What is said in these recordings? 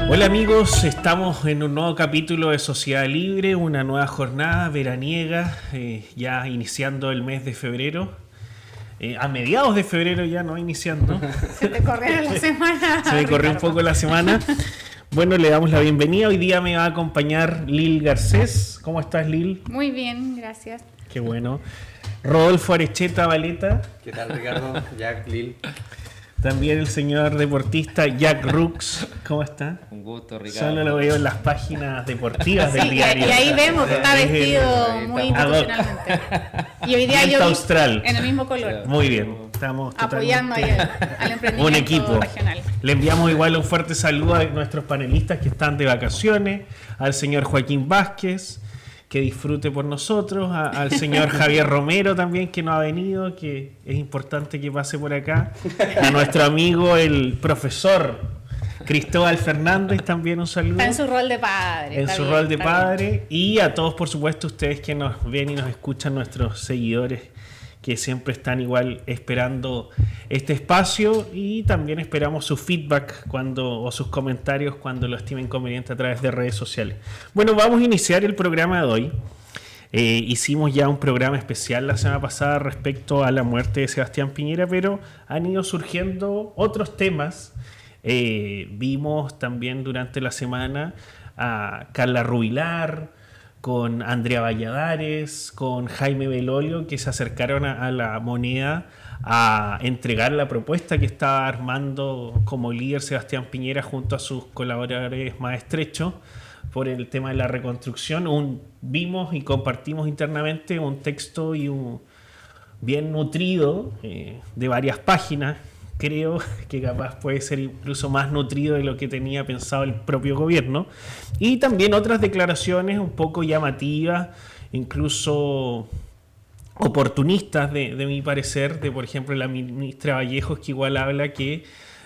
Hola amigos, estamos en un nuevo capítulo de Sociedad Libre, una nueva jornada veraniega, ya iniciando el mes de febrero, a mediados de febrero ya, no iniciando. Se te corrió la semana. Se me corrió un poco la semana. Bueno, le damos la bienvenida. Hoy día me va a acompañar Lil Garcés. ¿Cómo estás, Lil? Muy bien, gracias. Qué bueno. Rodolfo Arecheta Valeta. ¿Qué tal, Ricardo? Jack, Lil. También el señor deportista Jack Rooks. ¿Cómo está? Un gusto, Ricardo. Solo lo veo en las páginas deportivas del diario. Y ahí vemos que está vestido muy institucionalmente. Y hoy día yo austral. En el mismo color. Muy bien. Estamos apoyando ahí al emprendimiento un equipo regional. Le enviamos igual un fuerte saludo a nuestros panelistas que están de vacaciones, al señor Joaquín Vázquez, que disfrute por nosotros, al señor Javier Romero también, que no ha venido, que es importante que pase por acá, a nuestro amigo el profesor Cristóbal Fernández, también un saludo. Está en su rol de padre. En su rol de padre, y a todos, por supuesto, ustedes que nos ven y nos escuchan, nuestros seguidores, que siempre están igual esperando este espacio, y también esperamos su feedback o sus comentarios cuando lo estimen conveniente a través de redes sociales. Bueno, vamos a iniciar el programa de hoy. Hicimos ya un programa especial la semana pasada respecto a la muerte de Sebastián Piñera, pero han ido surgiendo otros temas. Vimos también durante la semana a Carla Rubilar, con Andrea Valladares, con Jaime Belolio, que se acercaron a la Moneda a entregar la propuesta que estaba armando como líder Sebastián Piñera junto a sus colaboradores más estrechos por el tema de la reconstrucción. Vimos y compartimos internamente un texto bien nutrido de varias páginas. Creo que capaz puede ser incluso más nutrido de lo que tenía pensado el propio gobierno. Y también otras declaraciones un poco llamativas, incluso oportunistas de mi parecer, de por ejemplo la ministra Vallejos, que igual habla que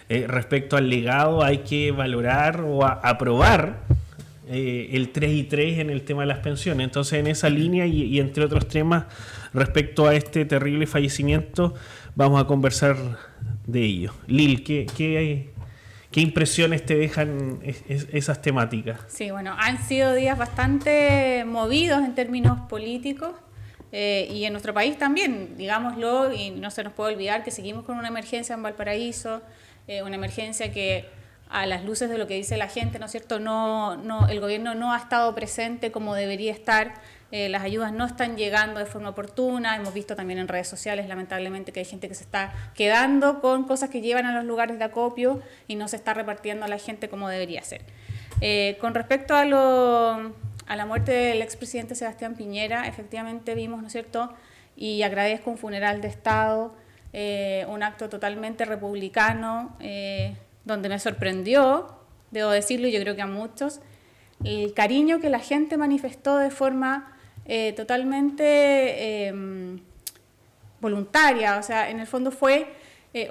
respecto al legado hay que valorar o aprobar el 3 y 3 en el tema de las pensiones. Entonces, en esa línea y entre otros temas respecto a este terrible fallecimiento, vamos a conversar de ello. Lil, ¿qué impresiones te dejan esas temáticas? Sí, bueno, han sido días bastante movidos en términos políticos y en nuestro país también, digámoslo, y no se nos puede olvidar que seguimos con una emergencia en Valparaíso, una emergencia que a las luces de lo que dice la gente, ¿no es cierto? El gobierno no ha estado presente como debería estar. Las ayudas no están llegando de forma oportuna. Hemos visto también en redes sociales, lamentablemente, que hay gente que se está quedando con cosas que llevan a los lugares de acopio y no se está repartiendo a la gente como debería ser. Con respecto a la muerte del expresidente Sebastián Piñera, efectivamente vimos, ¿no es cierto?, y agradezco un funeral de Estado, un acto totalmente republicano, donde me sorprendió, debo decirlo, y yo creo que a muchos, el cariño que la gente manifestó de forma totalmente voluntaria. O sea, en el fondo fue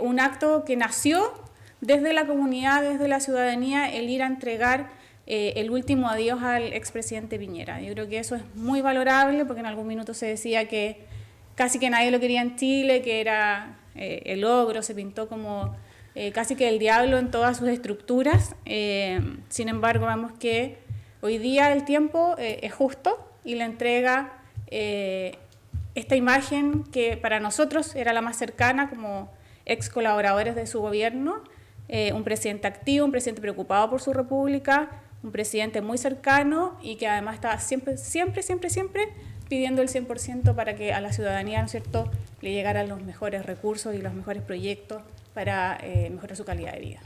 un acto que nació desde la comunidad, desde la ciudadanía, el ir a entregar el último adiós al expresidente Piñera. Yo creo que eso es muy valorable, porque en algún minuto se decía que casi que nadie lo quería en Chile, que era el ogro, se pintó como casi que el diablo en todas sus estructuras. Sin embargo, vemos que hoy día el tiempo es justo y le entrega esta imagen que para nosotros era la más cercana como ex colaboradores de su gobierno, un presidente activo, un presidente preocupado por su república, un presidente muy cercano y que además estaba siempre pidiendo el 100% para que a la ciudadanía, ¿no es cierto?, le llegaran los mejores recursos y los mejores proyectos para mejorar su calidad de vida.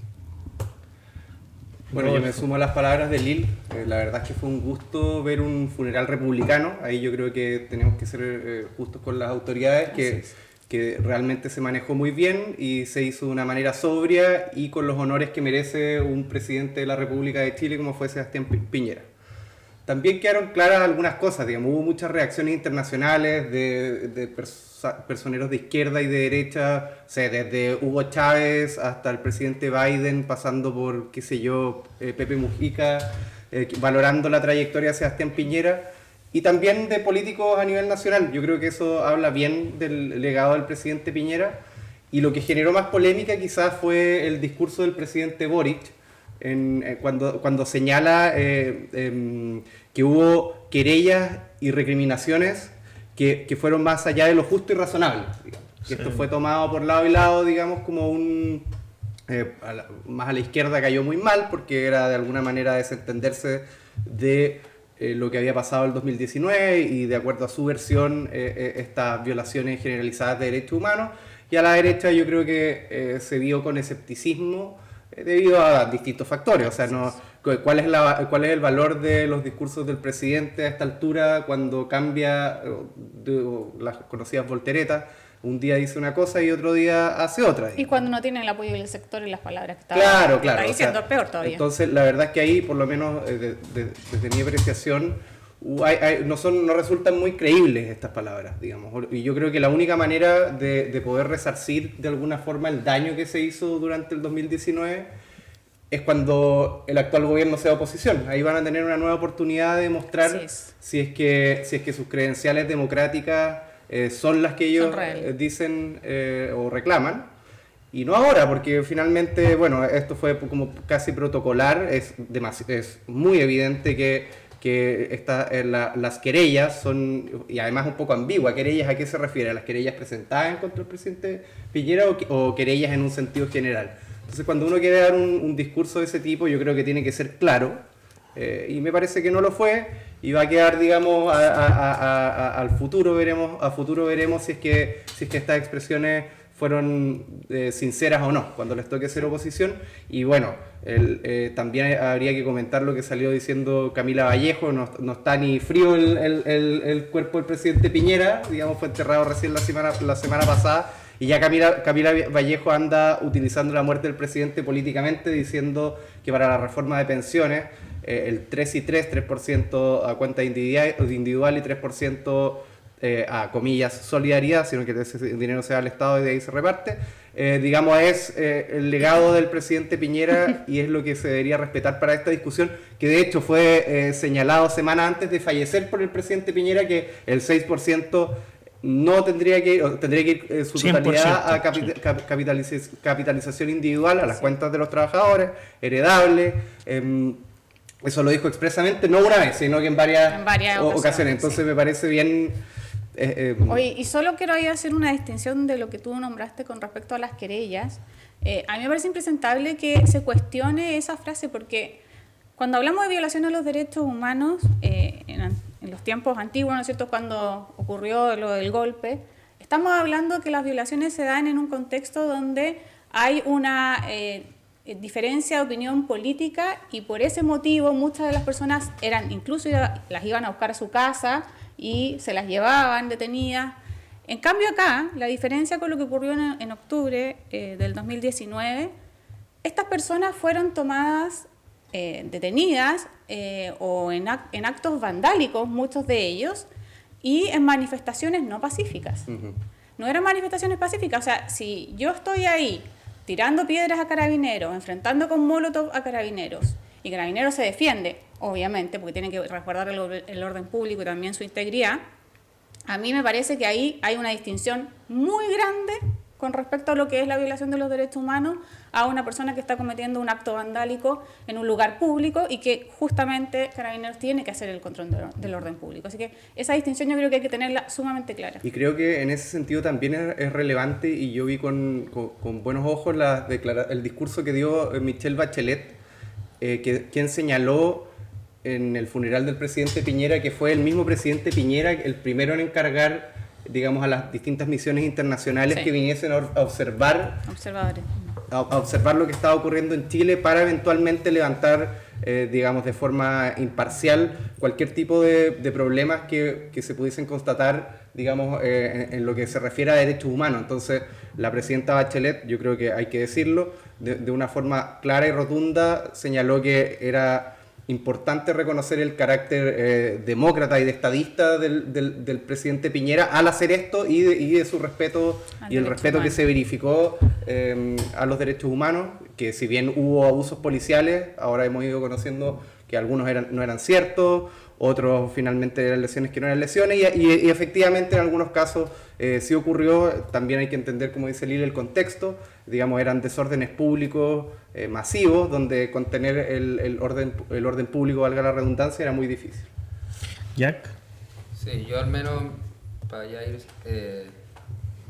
Bueno, yo me sumo a las palabras de Lil. La verdad es que fue un gusto ver un funeral republicano. Ahí yo creo que tenemos que ser justos con las autoridades, que realmente se manejó muy bien y se hizo de una manera sobria y con los honores que merece un presidente de la República de Chile como fue Sebastián Piñera. También quedaron claras algunas cosas, digamos, hubo muchas reacciones internacionales de personeros de izquierda y de derecha, o sea, desde Hugo Chávez hasta el presidente Biden, pasando por, qué sé yo, Pepe Mujica, valorando la trayectoria de Sebastián Piñera, y también de políticos a nivel nacional. Yo creo que eso habla bien del legado del presidente Piñera, y lo que generó más polémica quizás fue el discurso del presidente Boric, cuando señala que hubo querellas y recriminaciones que fueron más allá de lo justo y razonable. Sí. Esto fue tomado por lado y lado, digamos, como un... más a la izquierda cayó muy mal porque era de alguna manera desentenderse de lo que había pasado en el 2019 y de acuerdo a su versión estas violaciones generalizadas de derechos humanos, y a la derecha yo creo que se vio con escepticismo debido a distintos factores. O sea, ¿cuál es el valor de los discursos del presidente a esta altura cuando cambia las conocidas volteretas? Un día dice una cosa y otro día hace otra. Y cuando no tiene el apoyo del sector y las palabras que está diciendo, o sea, peor todavía. Entonces, la verdad es que ahí, por lo menos desde mi apreciación, no resultan muy creíbles estas palabras, digamos. Y yo creo que la única manera de poder resarcir de alguna forma el daño que se hizo durante el 2019 es cuando el actual gobierno sea oposición. Ahí van a tener una nueva oportunidad de mostrar si es que sus credenciales democráticas son las que ellos dicen o reclaman, y no ahora, porque finalmente, bueno, esto fue como casi protocolar. Es muy evidente que las querellas son, y además un poco ambigua. ¿Querellas a qué se refiere? ¿A las querellas presentadas contra el presidente Piñera o querellas en un sentido general? Entonces, cuando uno quiere dar un discurso de ese tipo, yo creo que tiene que ser claro, y me parece que no lo fue, y va a quedar, digamos, al futuro veremos si es que estas expresiones fueron sinceras o no, cuando les toque ser oposición. Y bueno, también habría que comentar lo que salió diciendo Camila Vallejo. No está ni frío el cuerpo del presidente Piñera, digamos, fue enterrado recién la semana pasada, y ya Camila Vallejo anda utilizando la muerte del presidente políticamente, diciendo que para la reforma de pensiones el 3 y 3% a cuenta individual y 3% a comillas solidaridad, sino que ese dinero se va al Estado y de ahí se reparte, digamos, es el legado del presidente Piñera y es lo que se debería respetar para esta discusión, que de hecho fue señalado semanas antes de fallecer por el presidente Piñera, que el 6% no tendría que ir su totalidad a capitalización individual, a las cuentas de los trabajadores, heredable. Eso lo dijo expresamente, no una vez, sino que en varias ocasiones. Entonces me parece bien... Oye, y solo quiero ahí hacer una distinción de lo que tú nombraste con respecto a las querellas. A mí me parece impresentable que se cuestione esa frase, porque cuando hablamos de violación a los derechos humanos, en los tiempos antiguos, ¿no es cierto?, cuando ocurrió lo del golpe, estamos hablando que las violaciones se dan en un contexto donde hay una diferencia de opinión política, y por ese motivo muchas de las personas incluso las iban a buscar a su casa y se las llevaban detenidas. En cambio acá, la diferencia con lo que ocurrió en octubre del 2019, estas personas fueron tomadas, detenidas o en actos vandálicos, muchos de ellos, y en manifestaciones no pacíficas. Uh-huh. No eran manifestaciones pacíficas. O sea, si yo estoy ahí tirando piedras a carabineros, enfrentando con molotov a carabineros, y Carabineros se defiende, obviamente, porque tiene que resguardar el orden público y también su integridad, a mí me parece que ahí hay una distinción muy grande con respecto a lo que es la violación de los derechos humanos a una persona que está cometiendo un acto vandálico en un lugar público y que justamente Carabineros tiene que hacer el control del orden público. Así que esa distinción yo creo que hay que tenerla sumamente clara. Y creo que en ese sentido también es relevante, y yo vi con buenos ojos el discurso que dio Michelle Bachelet, quien señaló en el funeral del presidente Piñera que fue el mismo presidente Piñera el primero en encargar, digamos, a las distintas misiones internacionales que viniesen a observar lo que estaba ocurriendo en Chile para eventualmente levantar, digamos, de forma imparcial cualquier tipo de problemas que se pudiesen constatar, digamos, en lo que se refiere a derechos humanos. Entonces, la presidenta Bachelet, yo creo que hay que decirlo, de una forma clara y rotunda, señaló que era importante reconocer el carácter demócrata y de estadista del presidente Piñera al hacer esto, y de su respeto y el respeto que se verificó a los derechos humanos, que si bien hubo abusos policiales, ahora hemos ido conociendo que algunos no eran ciertos, otros finalmente eran lesiones que no eran lesiones, y efectivamente en algunos casos sí ocurrió, también hay que entender, como dice Lil, el contexto, digamos, eran desórdenes públicos masivos, donde contener el orden público, valga la redundancia, era muy difícil. Jack. Sí, yo al menos, para ya ir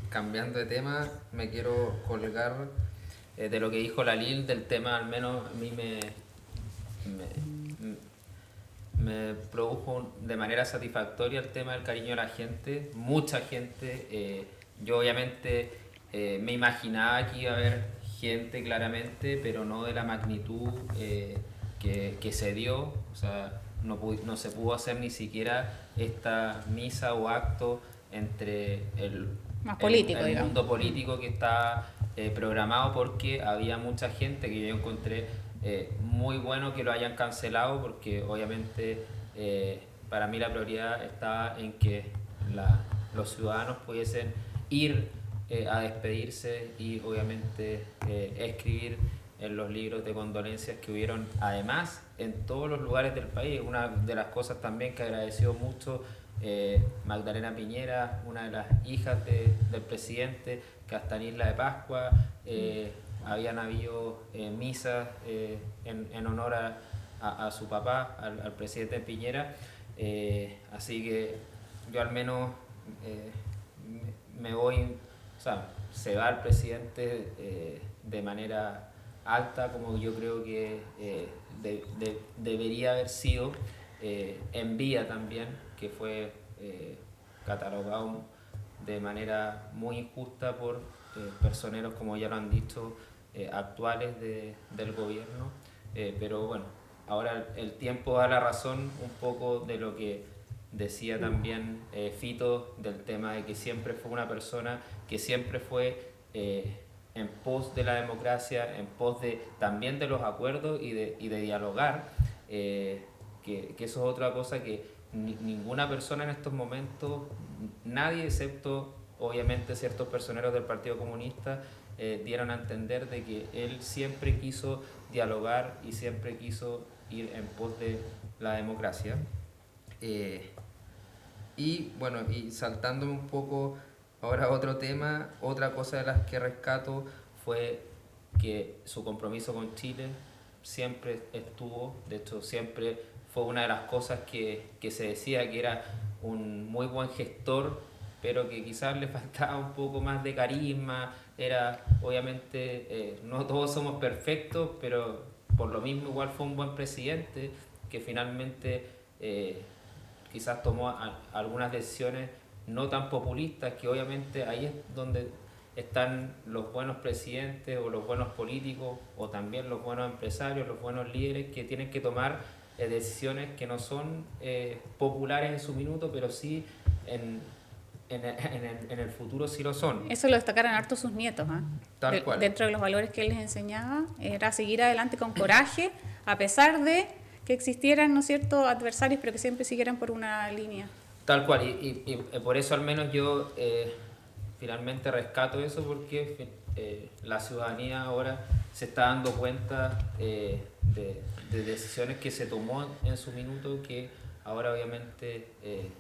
cambiando de tema, me quiero colgar de lo que dijo la Lil, del tema, al menos a mí me produjo de manera satisfactoria el tema del cariño de la gente, mucha gente. Yo obviamente me imaginaba que iba a haber gente claramente, pero no de la magnitud que se dio. O sea, no se pudo hacer ni siquiera esta misa o acto entre el mundo político que está programado, porque había mucha gente que yo encontré muy bueno que lo hayan cancelado, porque obviamente para mí la prioridad está en que los ciudadanos pudiesen ir a despedirse y obviamente escribir en los libros de condolencias que hubieron además en todos los lugares del país. Una de las cosas también que agradeció mucho Magdalena Piñera, una de las hijas del presidente, que hasta en Isla de Pascua habían habido misas en honor a su papá, al presidente Piñera. Así que yo al menos me voy, o sea, se va el presidente de manera alta, como yo creo que debería haber sido, en vía también, que fue catalogado de manera muy injusta por personeros, como ya lo han dicho, actuales del gobierno. Pero bueno, ahora el tiempo da la razón un poco de lo que decía también Fito, del tema de que siempre fue una persona que siempre fue en pos de la democracia, en pos también de los acuerdos y de dialogar, que eso es otra cosa que ninguna persona en estos momentos, nadie excepto obviamente ciertos personeros del Partido Comunista, dieron a entender de que él siempre quiso dialogar y siempre quiso ir en pos de la democracia. Y bueno, y saltándome un poco ahora a otro tema, otra cosa de las que rescato fue que su compromiso con Chile siempre estuvo, de hecho siempre fue una de las cosas que se decía que era un muy buen gestor, pero que quizás le faltaba un poco más de carisma. Era, obviamente, no todos somos perfectos, pero por lo mismo igual fue un buen presidente que finalmente quizás tomó algunas decisiones no tan populistas, que obviamente ahí es donde están los buenos presidentes o los buenos políticos, o también los buenos empresarios, los buenos líderes, que tienen que tomar decisiones que no son populares en su minuto, pero sí en el futuro sí lo son. Eso lo destacaron harto sus nietos, ¿eh? Tal cual. Dentro de los valores que él les enseñaba, era seguir adelante con coraje, a pesar de que existieran, ¿no es cierto?, adversarios, pero que siempre siguieran por una línea. Tal cual, y por eso al menos yo finalmente rescato eso, porque la ciudadanía ahora se está dando cuenta de decisiones que se tomó en su minuto, que ahora obviamente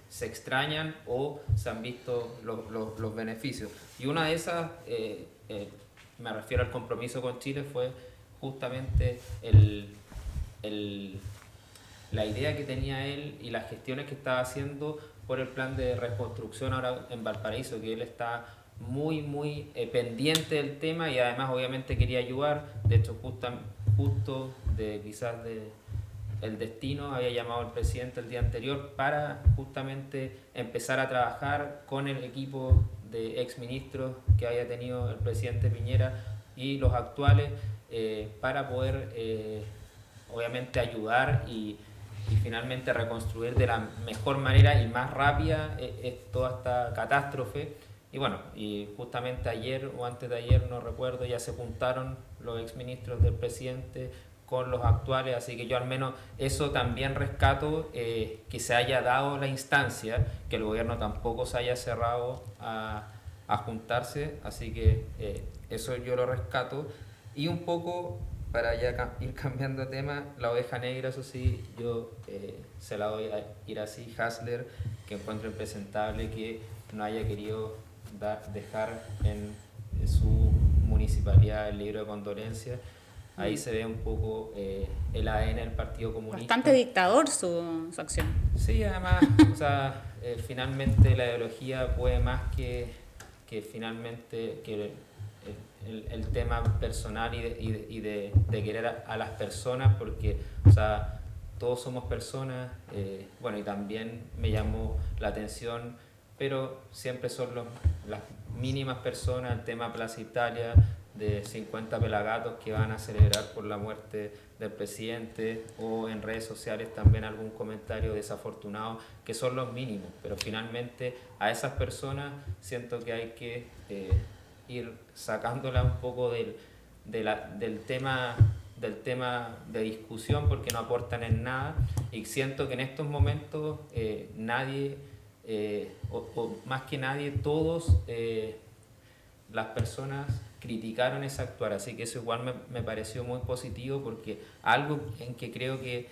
se extrañan o se han visto los beneficios. Y una de esas, me refiero al compromiso con Chile, fue justamente la idea que tenía él y las gestiones que estaba haciendo por el plan de reconstrucción ahora en Valparaíso, que él está muy pendiente del tema, y además obviamente quería ayudar. De hecho, justo quizás el destino había llamado al presidente el día anterior para justamente empezar a trabajar con el equipo de exministros que había tenido el presidente Piñera y los actuales, para poder obviamente ayudar y finalmente reconstruir de la mejor manera y más rápida toda esta catástrofe. Y bueno, y justamente ayer o antes de ayer, no recuerdo, ya se juntaron los exministros del presidente con los actuales, así que yo al menos eso también rescato, que se haya dado la instancia, que el gobierno tampoco se haya cerrado a juntarse, así que eso yo lo rescato. Y un poco, para ya ir cambiando de tema, la oveja negra, eso sí, yo se la doy a Iracy Hasler, que encuentro impresentable que no haya querido dejar en su municipalidad el libro de condolencias. Ahí se ve un poco el ADN del Partido Comunista. Bastante dictador su acción. Sí, además, o sea, finalmente la ideología puede más que finalmente que el tema personal y de querer a las personas, porque, o sea, todos somos personas, bueno, y también me llamó la atención, pero siempre son las mínimas personas, el tema Plaza Italia, de 50 pelagatos que van a celebrar por la muerte del presidente, o en redes sociales también algún comentario desafortunado, que son los mínimos, pero finalmente a esas personas siento que hay que ir sacándola un poco del tema de discusión, porque no aportan en nada, y siento que en estos momentos nadie, o más que nadie, todos las personas criticaron ese actuar, así que eso igual me pareció muy positivo, porque algo en que creo que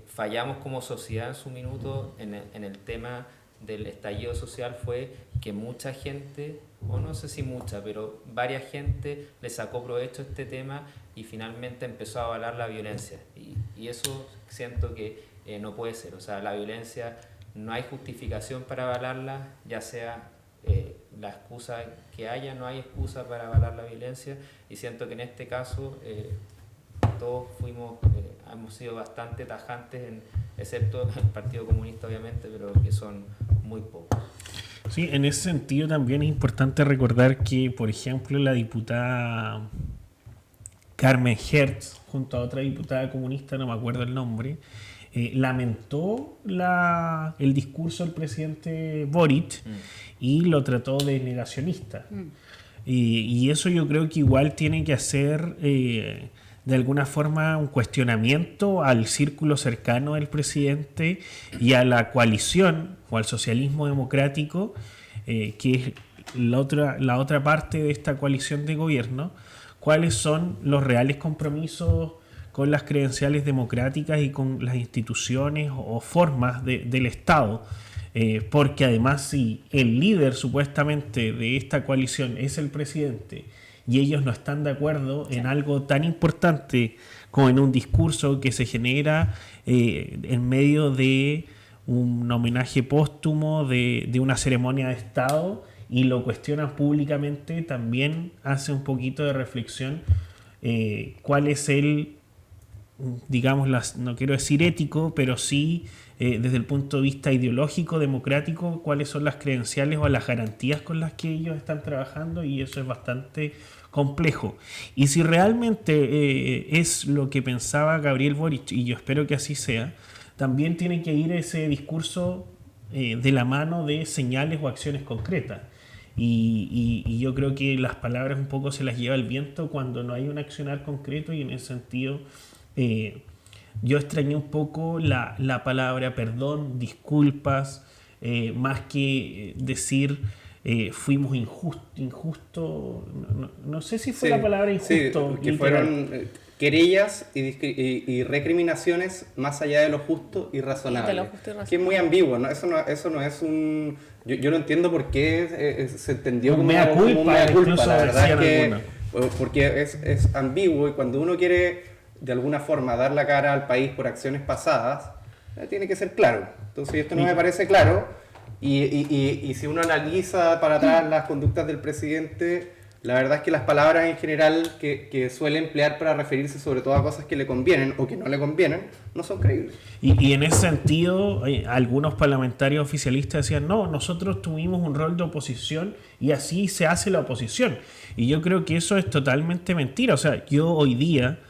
fallamos como sociedad en su minuto en el tema del estallido social fue que mucha gente, o no sé si mucha, pero varias gente le sacó provecho a este tema y finalmente empezó a avalar la violencia, y eso siento que no puede ser, o sea, la violencia no hay justificación para avalarla, ya sea la excusa que haya, no hay excusa para avalar la violencia, y siento que en este caso todos hemos sido bastante tajantes, excepto el Partido Comunista obviamente, pero que son muy pocos. Sí, en ese sentido también es importante recordar que, por ejemplo, la diputada Carmen Hertz, junto a otra diputada comunista, no me acuerdo el nombre, lamentó el discurso del presidente Boric y lo trató de negacionista. Y eso yo creo que igual tiene que hacer de alguna forma un cuestionamiento al círculo cercano del presidente y a la coalición o al socialismo democrático, que es la otra parte de esta coalición de gobierno. ¿Cuáles son los reales compromisos con las credenciales democráticas y con las instituciones o formas del Estado? Porque además, si el líder supuestamente de esta coalición es el presidente y ellos no están de acuerdo en algo tan importante como en un discurso que se genera en medio de un homenaje póstumo, de una ceremonia de Estado, y lo cuestionan públicamente, también hace un poquito de reflexión cuál es digamos, no quiero decir ético, pero sí desde el punto de vista ideológico, democrático, cuáles son las credenciales o las garantías con las que ellos están trabajando, y eso es bastante complejo. Y si realmente es lo que pensaba Gabriel Boric, y yo espero que así sea, también tiene que ir ese discurso de la mano de señales o acciones concretas. Y yo creo que las palabras un poco se las lleva el viento cuando no hay un accionar concreto, y en ese sentido yo extrañé un poco la palabra perdón, disculpas, más que decir fuimos injusto, no sé si fue la palabra injusto. Sí, que fueron querellas y recriminaciones más allá de lo justo y razonable. Que es muy ambiguo, ¿no? Eso no es un... Yo no entiendo por qué se entendió como mea culpa, la verdad es que porque es ambiguo, y cuando uno quiere de alguna forma dar la cara al país por acciones pasadas, tiene que ser claro. Entonces esto no me parece claro, y si uno analiza para atrás las conductas del presidente, la verdad es que las palabras en general que suele emplear para referirse sobre todo a cosas que le convienen o que no le convienen, no son creíbles. Y en ese sentido, algunos parlamentarios oficialistas decían, no, nosotros tuvimos un rol de oposición y así se hace la oposición. Y yo creo que eso es totalmente mentira. O sea, yo hoy día,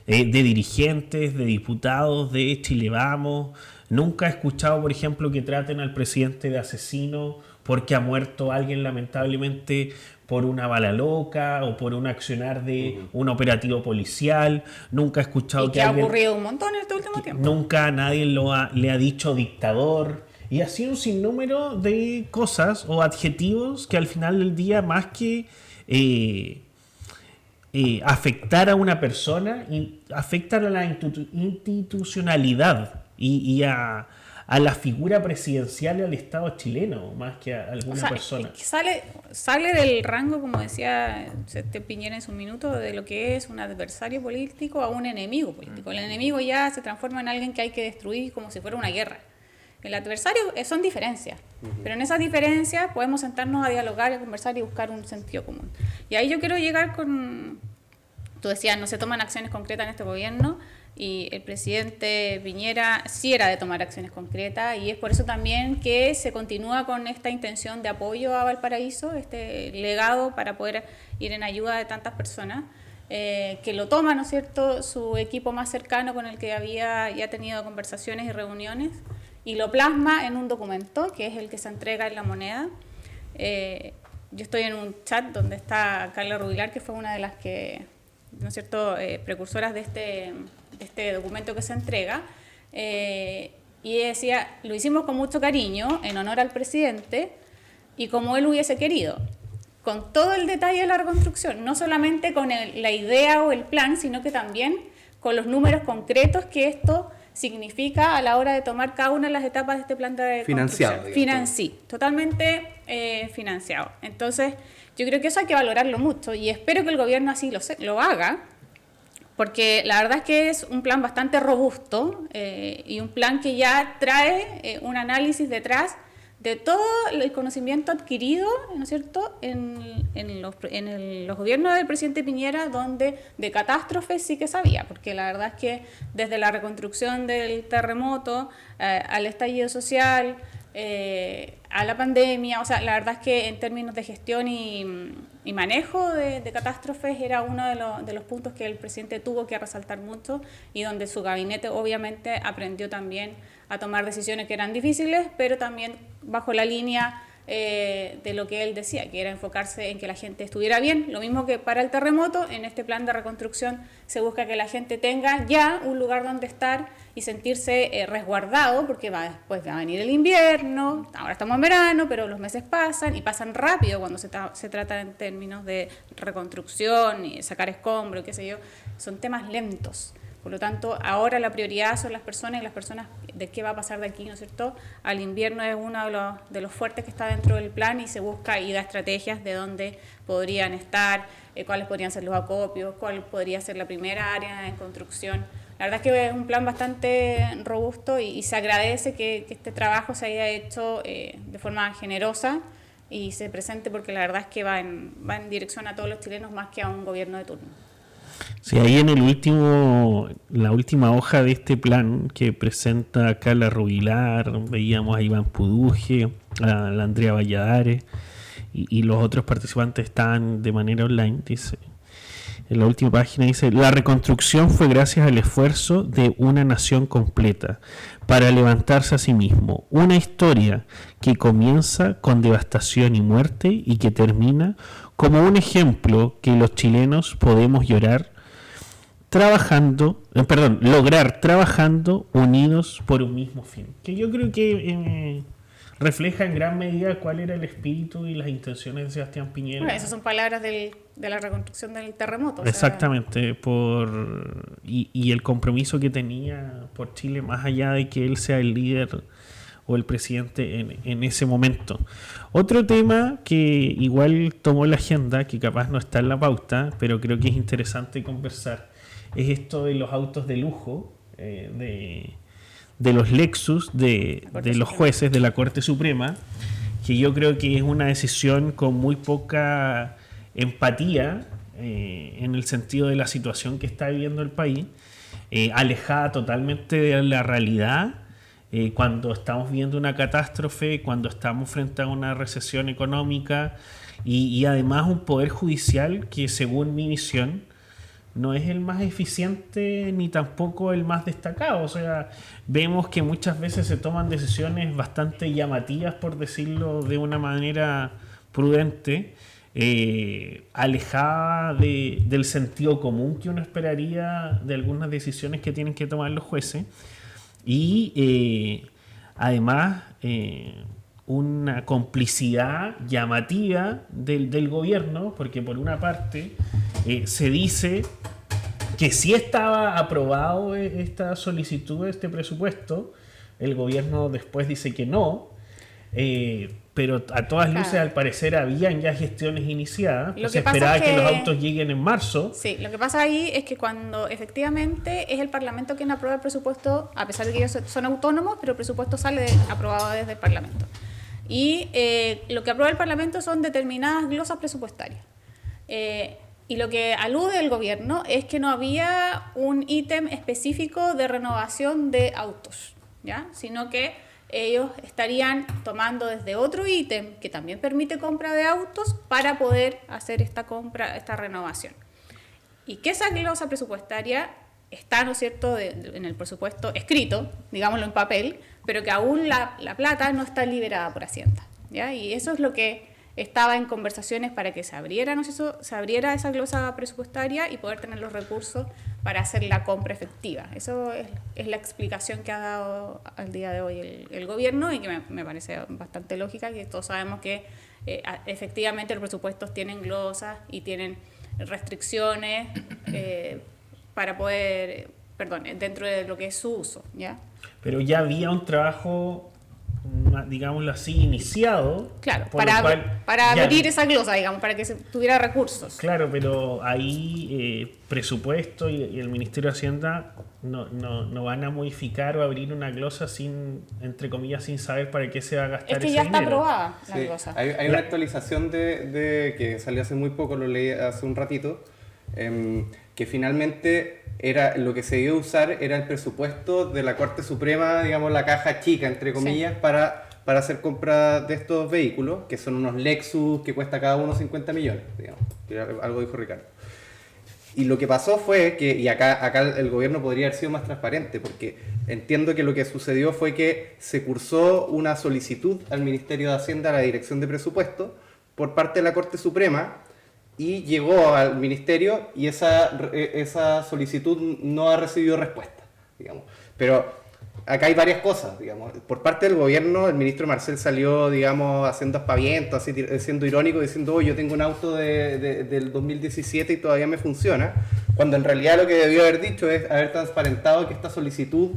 de dirigentes, de diputados de Chile Vamos, nunca he escuchado, por ejemplo, que traten al presidente de asesino porque ha muerto alguien lamentablemente por una bala loca o por un accionar de un operativo policial. Nunca he escuchado que ha ocurrido un montón en este último tiempo. Nunca nadie le ha dicho dictador. Y así un sinnúmero de cosas o adjetivos que al final del día, más que afectar a una persona, afectan a la institucionalidad y a a la figura presidencial y al Estado chileno, más que a alguna persona. Sale del rango, como decía Piñera en su minuto, de lo que es un adversario político a un enemigo político. El enemigo ya se transforma en alguien que hay que destruir como si fuera una guerra. El adversario son diferencias, pero en esas diferencias podemos sentarnos a dialogar, a conversar y buscar un sentido común. Y ahí yo quiero llegar con... Tú decías, no se toman acciones concretas en este gobierno, y el presidente Piñera sí era de tomar acciones concretas, y es por eso también que se continúa con esta intención de apoyo a Valparaíso, este legado para poder ir en ayuda de tantas personas, que lo toma, ¿no es cierto?, su equipo más cercano con el que había ya tenido conversaciones y reuniones, y lo plasma en un documento, que es el que se entrega en La Moneda. Yo estoy en un chat donde está Carla Rubilar, que fue una de las que, ¿no es cierto?, precursoras de este documento que se entrega, y decía, lo hicimos con mucho cariño, en honor al presidente, y como él hubiese querido, con todo el detalle de la reconstrucción, no solamente con la idea o el plan, sino que también con los números concretos que esto significa a la hora de tomar cada una de las etapas de este plan de financiado, sí, totalmente financiado. Entonces, yo creo que eso hay que valorarlo mucho, y espero que el gobierno así lo haga, porque la verdad es que es un plan bastante robusto, y un plan que ya trae un análisis detrás de todo el conocimiento adquirido, ¿no es cierto?, en los gobiernos del presidente Piñera, donde de catástrofes sí que sabía, porque la verdad es que desde la reconstrucción del terremoto, al estallido social, a la pandemia, o sea, la verdad es que en términos de gestión y manejo de catástrofes era uno de los puntos que el presidente tuvo que resaltar mucho, y donde su gabinete obviamente aprendió también a tomar decisiones que eran difíciles, pero también bajo la línea de lo que él decía, que era enfocarse en que la gente estuviera bien. Lo mismo que para el terremoto, en este plan de reconstrucción se busca que la gente tenga ya un lugar donde estar y sentirse resguardado, porque después va a venir el invierno, ahora estamos en verano, pero los meses pasan, y pasan rápido cuando se trata en términos de reconstrucción y sacar escombros, qué sé yo, son temas lentos. Por lo tanto, ahora la prioridad son las personas, y las personas de qué va a pasar de aquí, ¿no es cierto? Al invierno es uno de los fuertes que está dentro del plan, y se busca y da estrategias de dónde podrían estar, cuáles podrían ser los acopios, cuál podría ser la primera área en construcción. La verdad es que es un plan bastante robusto, y se agradece que este trabajo se haya hecho de forma generosa y se presente, porque la verdad es que va en dirección a todos los chilenos más que a un gobierno de turno. Sí, ahí en la última hoja de este plan que presenta a Carla Rubilar, veíamos a Iván Puduje, a la Andrea Valladares, y los otros participantes estaban de manera online. Dice, en la última página dice: la reconstrucción fue gracias al esfuerzo de una nación completa para levantarse a sí mismo. Una historia que comienza con devastación y muerte, y que termina como un ejemplo que los chilenos podemos lograr trabajando unidos por un mismo fin. Que yo creo que refleja en gran medida cuál era el espíritu y las intenciones de Sebastián Piñera. Bueno, esas son palabras de la reconstrucción del terremoto. Exactamente, y el compromiso que tenía por Chile, más allá de que él sea el líder o el presidente en ese momento. Otro tema que igual tomó la agenda, que capaz no está en la pauta, pero creo que es interesante conversar, es esto de los autos de lujo, de los Lexus, de los jueces de la Corte Suprema, que yo creo que es una decisión con muy poca empatía en el sentido de la situación que está viviendo el país, alejada totalmente de la realidad. Cuando estamos viendo una catástrofe, cuando estamos frente a una recesión económica, y además un poder judicial que, según mi visión, no es el más eficiente ni tampoco el más destacado. O sea, vemos que muchas veces se toman decisiones bastante llamativas, por decirlo de una manera prudente, alejada del sentido común que uno esperaría de algunas decisiones que tienen que tomar los jueces. Y además una complicidad llamativa del gobierno, porque por una parte se dice que sí estaba aprobado esta solicitud, este presupuesto, el gobierno después dice que no, pero a todas luces al parecer habían ya gestiones iniciadas, se esperaba que los autos lleguen en marzo. Sí, lo que pasa ahí es que cuando efectivamente es el Parlamento quien aprueba el presupuesto, a pesar de que ellos son autónomos, pero el presupuesto sale aprobado desde el Parlamento. Y lo que aprueba el Parlamento son determinadas glosas presupuestarias. Y lo que alude el gobierno es que no había un ítem específico de renovación de autos, ¿ya? Sino que ellos estarían tomando desde otro ítem que también permite compra de autos para poder hacer esta compra, esta renovación. Y que esa glosa presupuestaria está, ¿no es cierto?, en el presupuesto escrito, digámoslo en papel, pero que aún la plata no está liberada por Hacienda, ¿ya? Y eso es lo que estaba en conversaciones para que se abriera, ¿no? Se abriera esa glosa presupuestaria y poder tener los recursos para hacer la compra efectiva. Eso es la explicación que ha dado al día de hoy el gobierno y que me parece bastante lógica, que todos sabemos que efectivamente los presupuestos tienen glosas y tienen restricciones para poder, dentro de lo que es su uso, ¿ya? Pero ya había un trabajo, digámoslo así, iniciado. Claro, para abrir esa glosa, digamos, para que se tuviera recursos. Claro, pero ahí presupuesto y el Ministerio de Hacienda no van a modificar o abrir una glosa sin, entre comillas, sin saber para qué se va a gastar ese dinero. Es que ya está aprobada la glosa. Hay una actualización de que salió hace muy poco, lo leí hace un ratito, que finalmente era lo que se iba a usar era el presupuesto de la Corte Suprema, digamos la caja chica, entre comillas, para hacer compra de estos vehículos, que son unos Lexus que cuesta cada uno 50 millones, digamos, algo dijo Ricardo. Y lo que pasó fue que, y acá el gobierno podría haber sido más transparente, porque entiendo que lo que sucedió fue que se cursó una solicitud al Ministerio de Hacienda, a la Dirección de Presupuesto, por parte de la Corte Suprema, y llegó al ministerio y esa solicitud no ha recibido respuesta, digamos. Pero acá hay varias cosas, digamos. Por parte del gobierno, el ministro Marcel salió, digamos, haciendo aspavientos, así, siendo irónico, diciendo, yo tengo un auto del 2017 y todavía me funciona, cuando en realidad lo que debió haber dicho es haber transparentado que esta solicitud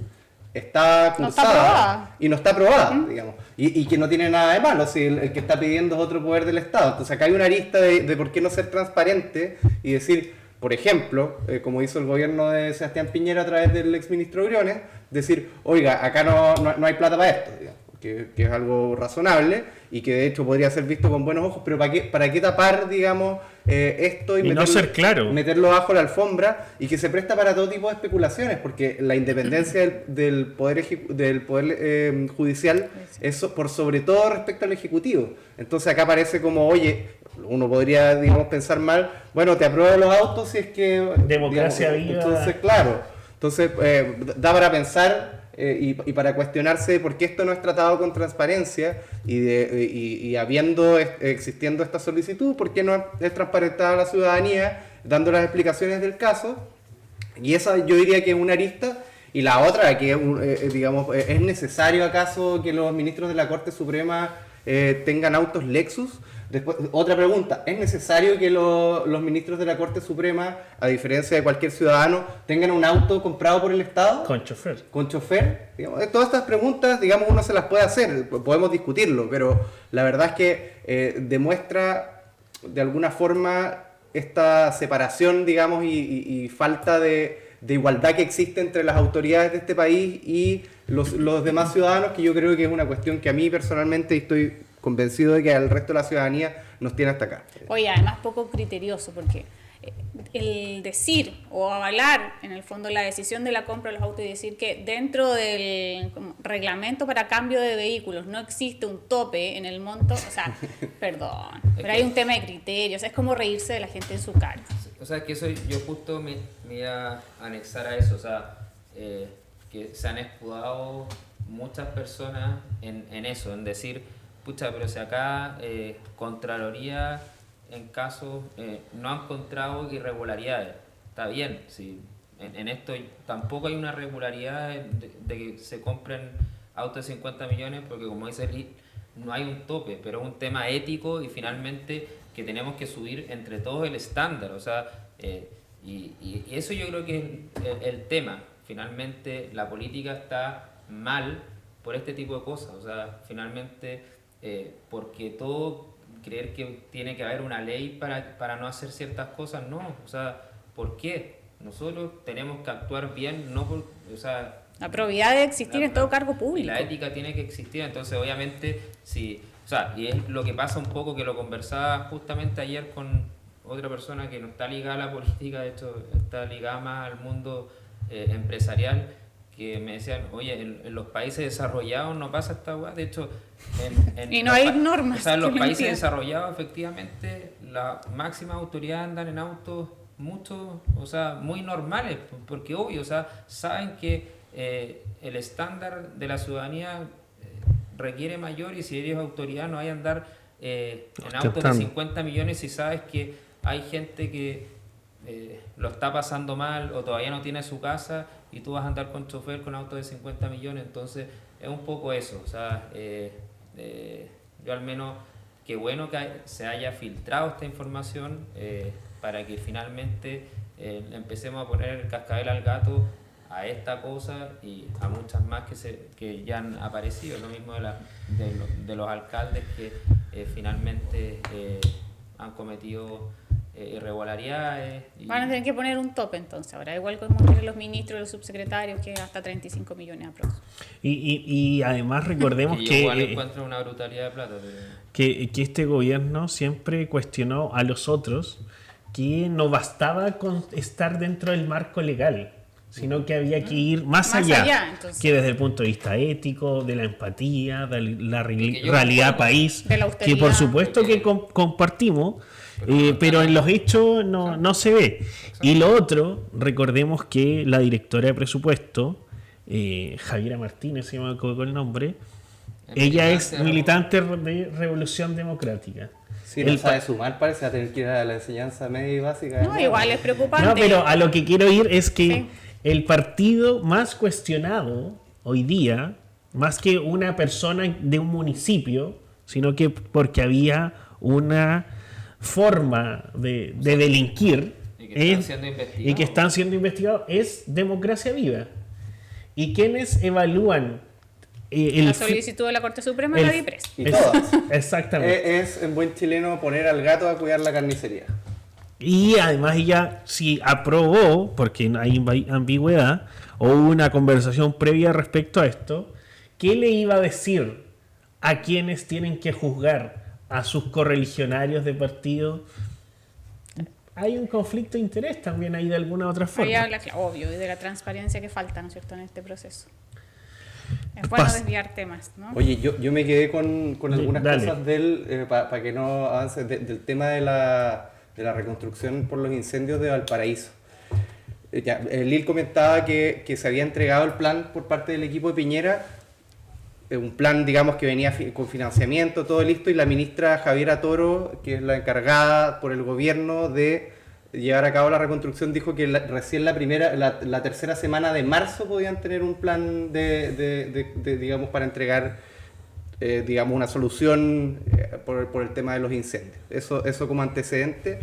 está cursada y no está aprobada, digamos, y que no tiene nada de malo si el que está pidiendo es otro poder del Estado. Entonces acá hay una arista de por qué no ser transparente y decir, por ejemplo, como hizo el gobierno de Sebastián Piñera a través del exministro Briones, decir, oiga, acá no hay plata para esto, digamos, que es algo razonable y que de hecho podría ser visto con buenos ojos, pero ¿para qué tapar, digamos, esto y meterlo, no ser claro, meterlo bajo la alfombra y que se presta para todo tipo de especulaciones? Porque la independencia del poder judicial es por sobre todo respecto al ejecutivo. Entonces acá parece como, oye, uno podría, digamos, pensar mal, bueno, te apruebo los autos si es que democracia viva. Entonces, claro, da para pensar y para cuestionarse por qué esto no es tratado con transparencia y habiendo existiendo esta solicitud, por qué no es transparentada a la ciudadanía dando las explicaciones del caso. Y esa yo diría que es una arista. Y la otra, que digamos, ¿es necesario acaso que los ministros de la Corte Suprema tengan autos Lexus? Después, otra pregunta, ¿es necesario que los ministros de la Corte Suprema, a diferencia de cualquier ciudadano, tengan un auto comprado por el Estado? Con chofer. Con chofer. Digamos, todas estas preguntas, digamos, uno se las puede hacer, podemos discutirlo, pero la verdad es que demuestra de alguna forma esta separación, digamos, y falta de igualdad que existe entre las autoridades de este país y los demás ciudadanos, que yo creo que es una cuestión que a mí personalmente estoy convencido de que al resto de la ciudadanía nos tiene hasta acá. Oye, además poco criterioso, porque el decir o avalar en el fondo la decisión de la compra de los autos y decir que dentro del reglamento para cambio de vehículos no existe un tope en el monto, o sea, perdón, pero hay un tema de criterios, es como reírse de la gente en su cara. O sea, que eso yo justo me iba a anexar a eso, o sea, que se han escudado muchas personas en eso, en decir, pucha, pero si acá Contraloría en casos no ha encontrado irregularidades, está bien, si en esto tampoco hay una regularidad de que se compren autos de 50 millones, porque como dice Lee, no hay un tope, pero es un tema ético y finalmente que tenemos que subir entre todos el estándar, o sea, y eso yo creo que es el tema. Finalmente la política está mal por este tipo de cosas. O sea, finalmente, porque todo creer que tiene que haber una ley para no hacer ciertas cosas, no. O sea, ¿por qué? Nosotros tenemos que actuar bien, no por, o sea, La probidad debe existir en todo cargo público. la ética tiene que existir, entonces obviamente si, o sea, y es lo que pasa un poco, que lo conversaba justamente ayer con otra persona que no está ligada a la política, de hecho está ligada más al mundo empresarial, que me decían, oye, en los países desarrollados no pasa esta weá, de hecho y no hay normas. O sea, en los que lo países impidan. desarrollados efectivamente las máximas autoridades andan en autos mucho, o sea, muy normales, porque obvio, o sea, saben que el estándar de la ciudadanía requiere mayor, y si eres autoridad no hay andar en autos de 50 millones si sabes que hay gente que lo está pasando mal o todavía no tiene su casa y tú vas a andar con chofer con autos de 50 millones, entonces es un poco eso, o sea, yo al menos, qué bueno que se haya filtrado esta información para que finalmente empecemos a poner el cascabel al gato a esta cosa y a muchas más que ya han aparecido, lo mismo de los alcaldes que finalmente han cometido irregularidades. Van a tener que poner un tope entonces, ahora igual como tienen los ministros y los subsecretarios, que es hasta 35 millones aproximadamente. Y además recordemos yo que, igual encuentro una brutalidad de plata. que este gobierno siempre cuestionó a los otros que no bastaba con estar dentro del marco legal, sino que había que ir más allá, entonces, que desde el punto de vista ético, de la empatía, de la yo realidad concuerdo, país, de la que austeridad, por supuesto que compartimos, pero en los hechos no se ve. Y lo otro, recordemos que la directora de presupuesto, Javiera Martínez, se llama con el nombre, ella es militante de Revolución Democrática. Si no sabe sumar, parece a tener que ir a la enseñanza media y básica. no, igual es preocupante. No, pero a lo que quiero ir es que Sí. el partido más cuestionado hoy día, más que una persona de un municipio, sino que porque había una forma de delinquir Y que están siendo investigados. y que están siendo investigados, es Democracia Viva. Y quienes evalúan La solicitud de la Corte Suprema es la DIPRES. Y todas. Exactamente. Es en buen chileno poner al gato a cuidar la carnicería. Y además ella, si aprobó, porque no hay ambigüedad, o hubo una conversación previa respecto a esto, ¿qué le iba a decir a quienes tienen que juzgar a sus correligionarios de partido? Hay un conflicto de interés también ahí de alguna otra forma. Ahí habla, obvio, y de la transparencia que falta, ¿no es cierto?, en este proceso. Es bueno desviar temas, ¿no? Oye, yo me quedé con algunas Dale. cosas para que no avance, del tema de la reconstrucción por los incendios de Valparaíso. Lil comentaba que se había entregado el plan por parte del equipo de Piñera, un plan, digamos, que venía con financiamiento, todo listo, y la ministra Javiera Toro, que es la encargada por el gobierno de llevar a cabo la reconstrucción, dijo que recién la tercera semana de marzo podían tener un plan digamos, para entregar, digamos, una solución por el tema de los incendios. Eso como antecedente.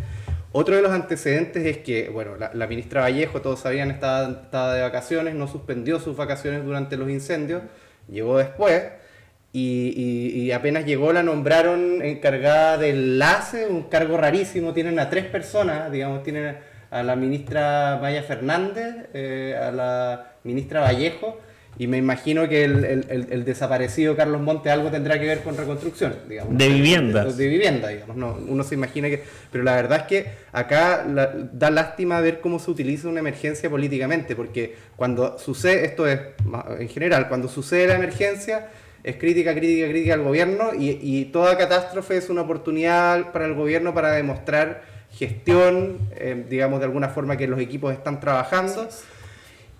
Otro de los antecedentes es que, bueno, la ministra Vallejo, todos sabían, estaba de vacaciones, no suspendió sus vacaciones durante los incendios, llegó después, y apenas llegó la nombraron encargada de enlace, un cargo rarísimo. Tienen a 3 personas, digamos, tienen a la ministra Maya Fernández, a la ministra Vallejo, y me imagino que el desaparecido Carlos Monte algo tendrá que ver con reconstrucción, digamos. De viviendas. De vivienda, digamos. No, uno se imagina que... Pero la verdad es que acá da lástima ver cómo se utiliza una emergencia políticamente, porque cuando sucede, esto es en general, cuando sucede la emergencia, es crítica al gobierno, y toda catástrofe es una oportunidad para el gobierno para demostrar gestión, digamos, de alguna forma que los equipos están trabajando.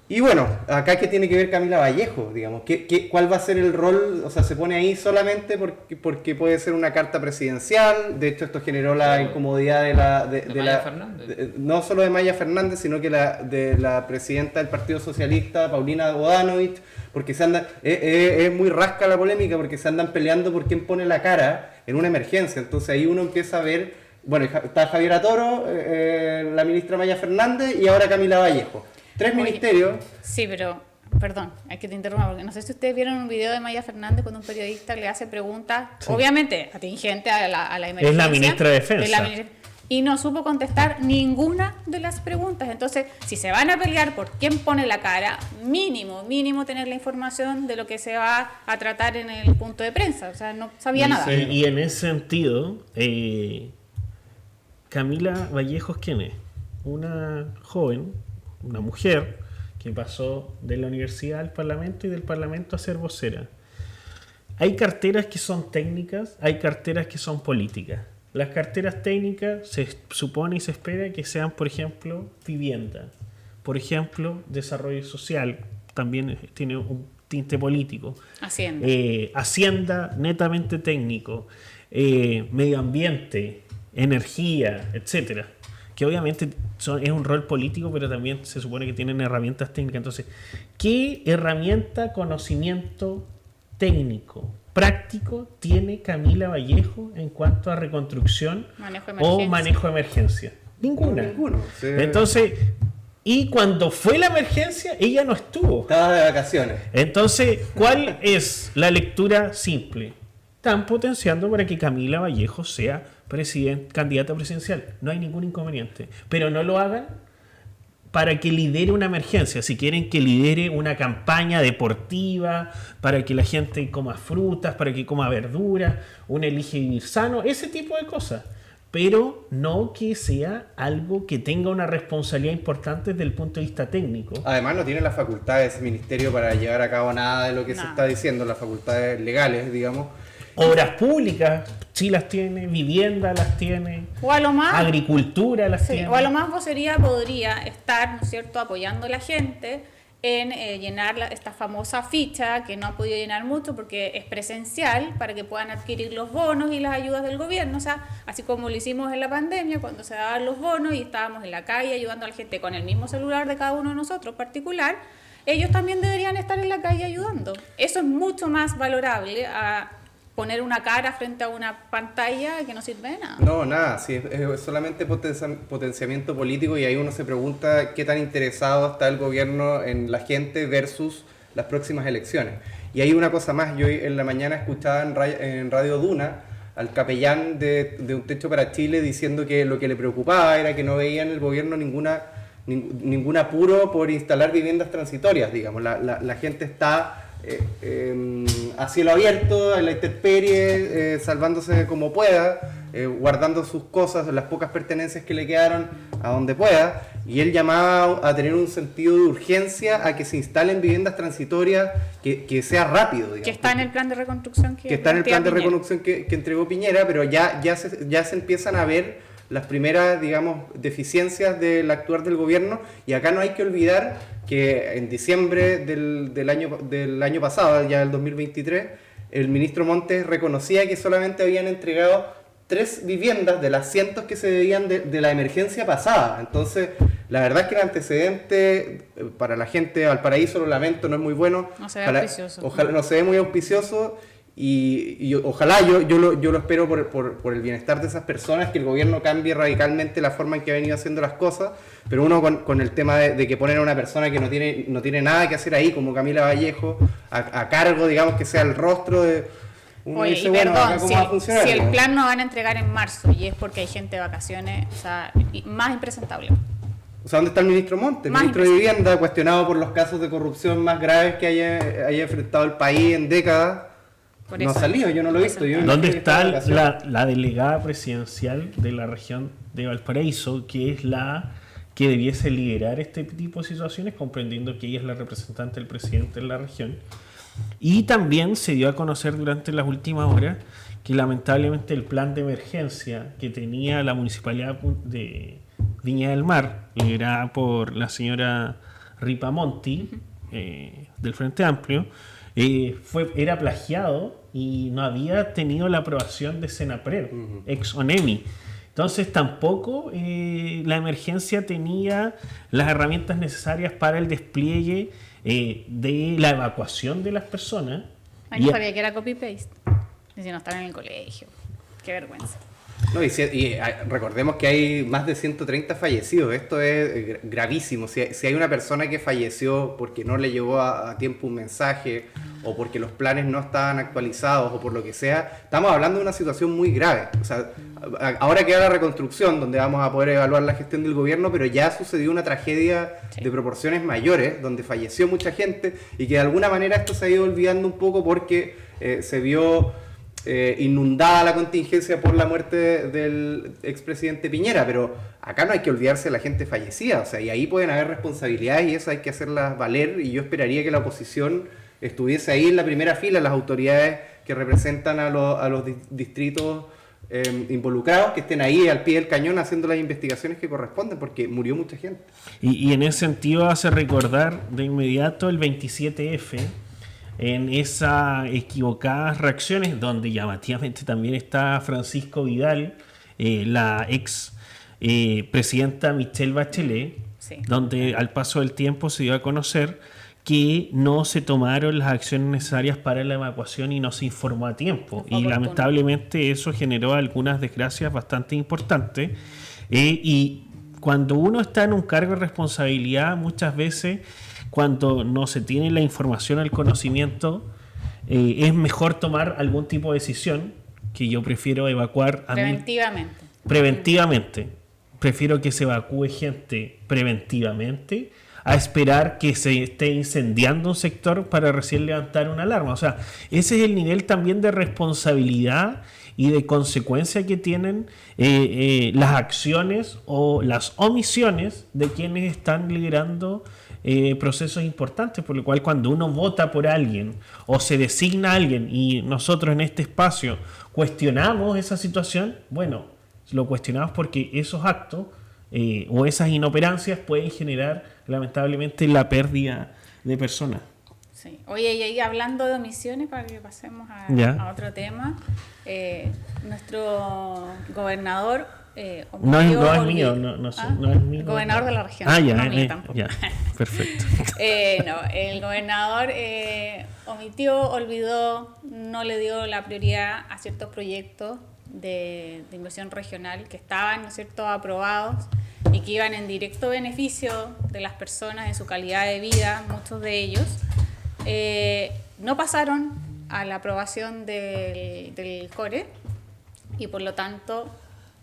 Y bueno, acá ¿qué tiene que ver Camila Vallejo? Digamos, ¿cuál va a ser el rol? O sea, se pone ahí solamente porque puede ser una carta presidencial. De hecho, esto generó la incomodidad de Maya Fernández. No solo de Maya Fernández, sino que de la presidenta del Partido Socialista, Paulina Bodanovich, porque es muy rasca la polémica, porque se andan peleando por quién pone la cara en una emergencia. Entonces ahí uno empieza a ver, bueno, está Javiera Toro, la ministra Maya Fernández y ahora Camila Vallejo. 3 ministerios. Sí, pero perdón, hay que te interrumpa, porque no sé si ustedes vieron un video de Maya Fernández cuando un periodista le hace preguntas, obviamente atingente a la emergencia. Es la ministra de Defensa. Y no supo contestar ninguna de las preguntas. Entonces, si se van a pelear por quién pone la cara, mínimo tener la información de lo que se va a tratar en el punto de prensa. O sea, no sabía nada. Y en ese sentido, Camila Vallejos, ¿quién es? Una joven, una mujer, que pasó de la universidad al Parlamento y del Parlamento a ser vocera. Hay carteras que son técnicas, hay carteras que son políticas. Las carteras técnicas se supone y se espera que sean, por ejemplo, vivienda, por ejemplo, desarrollo social, también tiene un tinte político. Hacienda, netamente técnico, medio ambiente, energía, etcétera, que obviamente es un rol político, pero también se supone que tienen herramientas técnicas. Entonces, ¿qué herramienta, conocimiento técnico, práctico tiene Camila Vallejo en cuanto a reconstrucción o manejo de emergencia? Ninguna. Sí. Entonces, y cuando fue la emergencia, ella no estuvo. Estaba de vacaciones. Entonces, ¿cuál es la lectura simple? Están potenciando para que Camila Vallejo sea candidata presidencial. No hay ningún inconveniente. Pero no lo hagan para que lidere una emergencia. Si quieren que lidere una campaña deportiva, para que la gente coma frutas, para que coma verduras, un elige vivir sano, ese tipo de cosas. Pero no que sea algo que tenga una responsabilidad importante desde el punto de vista técnico. Además, no tiene las facultades ese ministerio para llevar a cabo nada de lo que se está diciendo, las facultades legales, digamos. Obras públicas, sí las tiene, vivienda las tiene, o a lo más, agricultura las tiene. O a lo más vocería podría estar, ¿no es cierto?, apoyando a la gente en llenar esta famosa ficha que no ha podido llenar mucho porque es presencial para que puedan adquirir los bonos y las ayudas del gobierno. O sea, así como lo hicimos en la pandemia cuando se daban los bonos y estábamos en la calle ayudando a la gente con el mismo celular de cada uno de nosotros particular, ellos también deberían estar en la calle ayudando. Eso es mucho más valorable a poner una cara frente a una pantalla que no sirve de nada. No, nada, sí, es solamente potenciamiento político, y ahí uno se pregunta qué tan interesado está el gobierno en la gente versus las próximas elecciones. Y hay una cosa más, yo en la mañana escuchaba en Radio Duna al capellán de Un Techo para Chile diciendo que lo que le preocupaba era que no veía en el gobierno ningún apuro por instalar viviendas transitorias, digamos. La gente está a cielo abierto, en la intemperie, salvándose como pueda, guardando sus cosas, las pocas pertenencias que le quedaron a donde pueda, y él llamaba a tener un sentido de urgencia a que se instalen viviendas transitorias, que sea rápido, digamos, que está en el plan de reconstrucción que está en el plan de reconstrucción que entregó Piñera, pero ya se empiezan a ver las primeras, digamos, deficiencias del actuar del gobierno. Y acá no hay que olvidar que en diciembre del año pasado, ya del 2023, el ministro Montes reconocía que solamente habían entregado 3 viviendas de las cientos que se debían de la emergencia pasada. Entonces, la verdad es que el antecedente para la gente de Valparaíso, lo lamento, no es muy bueno. No se ve auspicioso. Ojalá no se ve muy auspicioso. Y ojalá, yo lo espero por el bienestar de esas personas, que el gobierno cambie radicalmente la forma en que ha venido haciendo las cosas, pero uno con el tema de que ponen a una persona que no tiene nada que hacer ahí, como Camila Vallejo, a cargo, digamos, que sea el rostro de... Oye, dice, y bueno, perdón, ¿cómo va a funcionar? si el plan no van a entregar en marzo y es porque hay gente de vacaciones, o sea, más impresentable. O sea, ¿dónde está el ministro Montes? El ministro de Vivienda, cuestionado por los casos de corrupción más graves que haya enfrentado el país en décadas. No ha salido, yo no lo he visto. ¿Dónde está la delegada presidencial de la región de Valparaíso, que es la que debiese liderar este tipo de situaciones, comprendiendo que ella es la representante del presidente en la región? Y también se dio a conocer durante las últimas horas que lamentablemente el plan de emergencia que tenía la municipalidad de Viña del Mar, liderada por la señora Ripamonti, del Frente Amplio, era plagiado y no había tenido la aprobación de Senapred, ex ONEMI. Entonces tampoco la emergencia tenía las herramientas necesarias para el despliegue de la evacuación de las personas. Ay, no sabía que era copy-paste. Y si no están en el colegio. Qué vergüenza. No, recordemos que hay más de 130 fallecidos. Esto es gravísimo. Si hay una persona que falleció porque no le llegó a tiempo un mensaje o porque los planes no estaban actualizados o por lo que sea, estamos hablando de una situación muy grave. O sea, ahora queda la reconstrucción donde vamos a poder evaluar la gestión del gobierno, pero ya sucedió una tragedia de proporciones mayores donde falleció mucha gente y que de alguna manera esto se ha ido olvidando un poco porque se vio inundada la contingencia por la muerte del expresidente Piñera, pero acá no hay que olvidarse de la gente fallecida, o sea, y ahí pueden haber responsabilidades y eso hay que hacerlas valer, y yo esperaría que la oposición estuviese ahí en la primera fila, las autoridades que representan a los distritos involucrados, que estén ahí al pie del cañón haciendo las investigaciones que corresponden, porque murió mucha gente. Y en ese sentido hace recordar de inmediato el 27F, en esas equivocadas reacciones, donde llamativamente también está Francisco Vidal, la ex presidenta Michelle Bachelet, sí, donde al paso del tiempo se dio a conocer que no se tomaron las acciones necesarias para la evacuación y no se informó a tiempo. Y lamentablemente eso generó algunas desgracias bastante importantes. Y cuando uno está en un cargo de responsabilidad, muchas veces, cuando no se tiene la información o el conocimiento, es mejor tomar algún tipo de decisión, que yo prefiero evacuar preventivamente. Prefiero que se evacúe gente preventivamente a esperar que se esté incendiando un sector para recién levantar una alarma. O sea, ese es el nivel también de responsabilidad y de consecuencia que tienen las acciones o las omisiones de quienes están liderando procesos importantes, por lo cual cuando uno vota por alguien o se designa a alguien y nosotros en este espacio cuestionamos esa situación, bueno, lo cuestionamos porque esos actos o esas inoperancias pueden generar lamentablemente la pérdida de personas. Sí. Oye, y ahí hablando de omisiones, para que pasemos a otro tema, nuestro gobernador no es mío, no es mío. Gobernador de la región. No tampoco. Ya, perfecto. El gobernador omitió, olvidó, no le dio la prioridad a ciertos proyectos de inversión regional que estaban, ¿no es cierto?, aprobados y que iban en directo beneficio de las personas en su calidad de vida, muchos de ellos, no pasaron a la aprobación del CORE y por lo tanto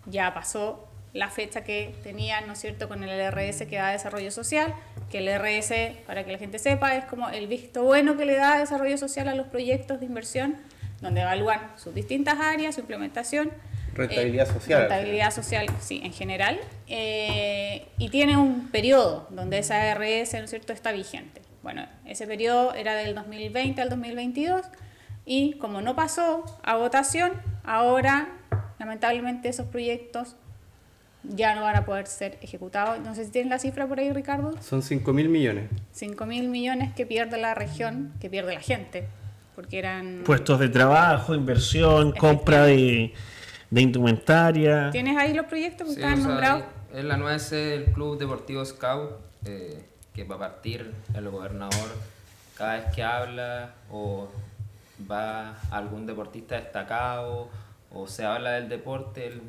ya pasó la fecha que tenían, ¿no es cierto?, con el RS que da desarrollo social, que el RS, para que la gente sepa, es como el visto bueno que le da desarrollo social a los proyectos de inversión, donde evalúan sus distintas áreas, su implementación. Rentabilidad social. Rentabilidad social, sí, en general. Y tiene un periodo donde esa RS, ¿no es cierto?, está vigente. Bueno, ese periodo era del 2020 al 2022 y como no pasó a votación, ahora lamentablemente esos proyectos ya no van a poder ser ejecutados. No sé si tienes la cifra por ahí, Ricardo. Son 5.000 millones. 5.000 millones que pierde la región, que pierde la gente, porque eran puestos de trabajo, inversión, compra de indumentaria. ¿Tienes ahí los proyectos que sí, estaban nombrados? Es la nueva sede del Club Deportivo Scout, que va a partir el gobernador cada vez que habla o va algún deportista destacado o se habla del deporte, él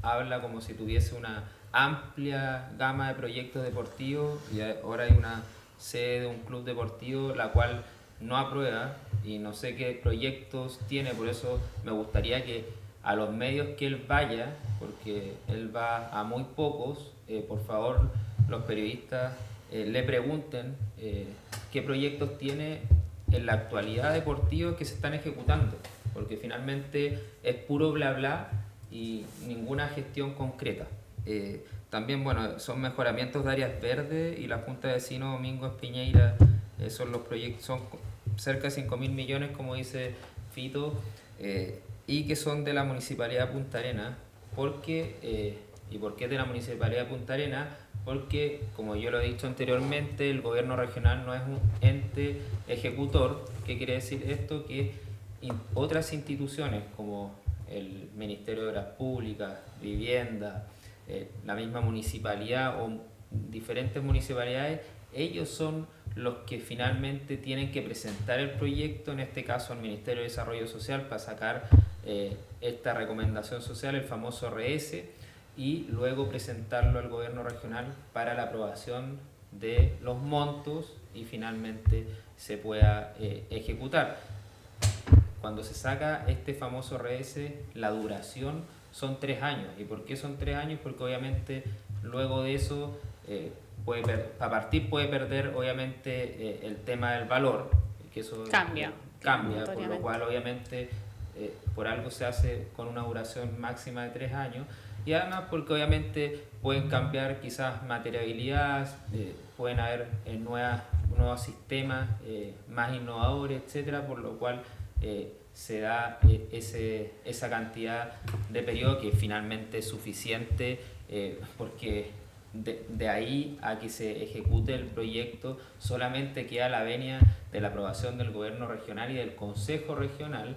habla como si tuviese una amplia gama de proyectos deportivos y ahora hay una sede de un club deportivo la cual no aprueba y no sé qué proyectos tiene, por eso me gustaría que a los medios que él vaya, porque él va a muy pocos, por favor los periodistas le pregunten qué proyectos tiene en la actualidad deportiva que se están ejecutando, porque finalmente es puro bla bla y ninguna gestión concreta. También, bueno, son mejoramientos de áreas verdes y la Junta de Vecinos Domingo Espiñeira, son los proyectos, son cerca de 5.000 millones, como dice Fito, y que son de la Municipalidad de Punta Arenas, porque, ¿y por qué de la Municipalidad de Punta Arenas? Porque, como yo lo he dicho anteriormente, el gobierno regional no es un ente ejecutor. ¿Qué quiere decir esto? Que otras instituciones como el Ministerio de Obras Públicas, Vivienda, la misma municipalidad o diferentes municipalidades, ellos son los que finalmente tienen que presentar el proyecto, en este caso al Ministerio de Desarrollo Social, para sacar esta recomendación social, el famoso RS, y luego presentarlo al gobierno regional para la aprobación de los montos y finalmente se pueda ejecutar. Cuando se saca este famoso RS, la duración son 3 años. ¿Y por qué son 3 años? Porque obviamente luego de eso a partir puede perder obviamente el tema del valor, que eso cambia, por lo cual obviamente por algo se hace con una duración máxima de 3 años, y además porque obviamente pueden cambiar quizás materialidades, pueden haber nuevos sistemas más innovadores, etcétera, por lo cual se da esa cantidad de periodo que finalmente es suficiente, porque de ahí a que se ejecute el proyecto solamente queda la venia de la aprobación del gobierno regional y del consejo regional,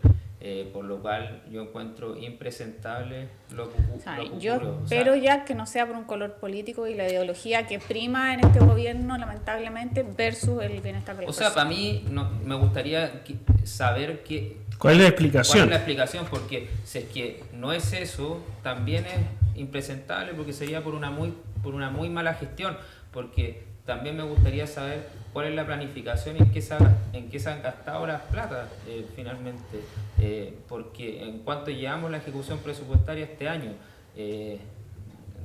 por lo cual yo encuentro impresentable lo que ocurrió. Yo espero ya que no sea por un color político y la ideología que prima en este gobierno, lamentablemente, versus el bienestar de la persona. Para mí me gustaría saber ¿cuál es la explicación? ¿Cuál es la explicación? Porque si es que no es eso, también es impresentable, porque sería por una muy mala gestión, porque también me gustaría saber cuál es la planificación y en qué se han gastado las plata finalmente, porque en cuanto llevamos la ejecución presupuestaria este año,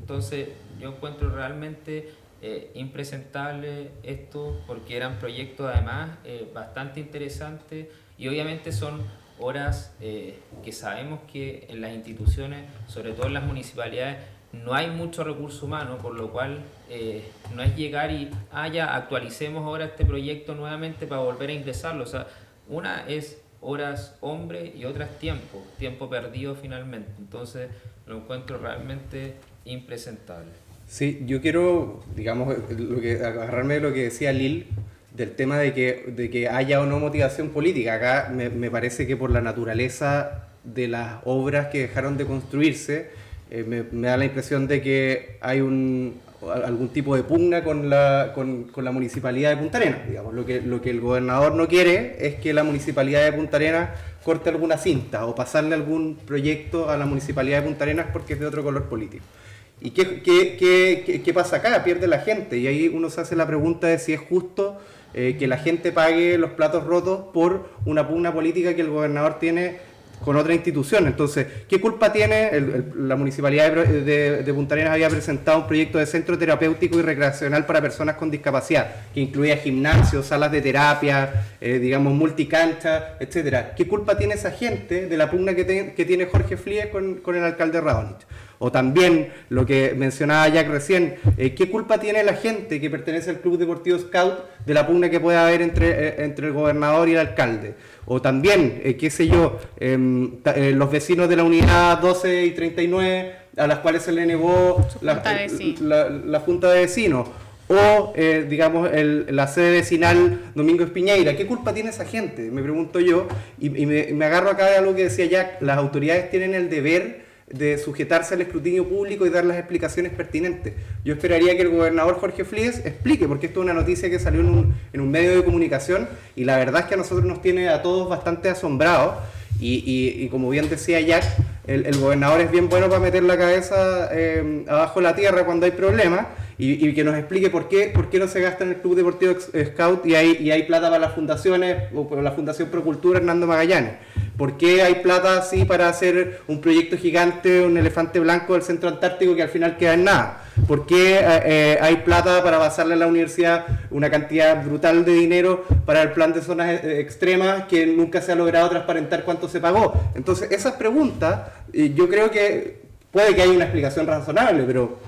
entonces yo encuentro realmente impresentable esto, porque eran proyectos además bastante interesantes, y obviamente son horas que sabemos que en las instituciones, sobre todo en las municipalidades, no hay mucho recurso humano, por lo cual no es llegar y ya actualicemos ahora este proyecto nuevamente para volver a ingresarlo. O sea, una es horas hombre y otra es tiempo perdido finalmente. Entonces lo encuentro realmente impresentable. Sí, yo quiero, digamos, agarrarme de lo que decía Lil, del tema de que haya o no motivación política. Acá me parece que por la naturaleza de las obras que dejaron de construirse, me da la impresión de que hay algún tipo de pugna con la municipalidad de Punta Arenas. Digamos, lo que el gobernador no quiere es que la municipalidad de Punta Arenas corte alguna cinta o pasarle algún proyecto a la municipalidad de Punta Arenas porque es de otro color político. ¿Y qué pasa acá? Pierde la gente, y ahí uno se hace la pregunta de si es justo que la gente pague los platos rotos por una pugna política que el gobernador tiene con otra institución. Entonces, ¿qué culpa tiene? La municipalidad de Punta Arenas había presentado un proyecto de centro terapéutico y recreacional para personas con discapacidad, que incluía gimnasios, salas de terapia, digamos, multicancha, etcétera. ¿Qué culpa tiene esa gente de la pugna que tiene Jorge Flies con el alcalde Radonich? O también, lo que mencionaba Jack recién, ¿qué culpa tiene la gente que pertenece al Club Deportivo Scout de la pugna que puede haber entre el gobernador y el alcalde? O también, qué sé yo, los vecinos de la unidad 12 y 39 a las cuales se le negó la junta de vecinos. O, digamos, la sede vecinal Domingo Espiñeira. ¿Qué culpa tiene esa gente? Me pregunto yo. Y me agarro acá de algo que decía Jack. Las autoridades tienen el deber de sujetarse al escrutinio público y dar las explicaciones pertinentes. Yo esperaría que el gobernador Jorge Flies explique, porque esto es una noticia que salió en un medio de comunicación, y la verdad es que a nosotros nos tiene a todos bastante asombrados, y como bien decía Jack, el gobernador es bien bueno para meter la cabeza abajo de la tierra cuando hay problemas, y que nos explique por qué no se gasta en el Club Deportivo Scout y hay plata para las fundaciones, o para la Fundación Procultura Hernando Magallanes. ¿Por qué hay plata así para hacer un proyecto gigante, un elefante blanco del centro antártico que al final queda en nada? ¿Por qué hay plata para pasarle a la universidad una cantidad brutal de dinero para el plan de zonas extremas que nunca se ha logrado transparentar cuánto se pagó? Entonces, esas preguntas, yo creo que puede que haya una explicación razonable, pero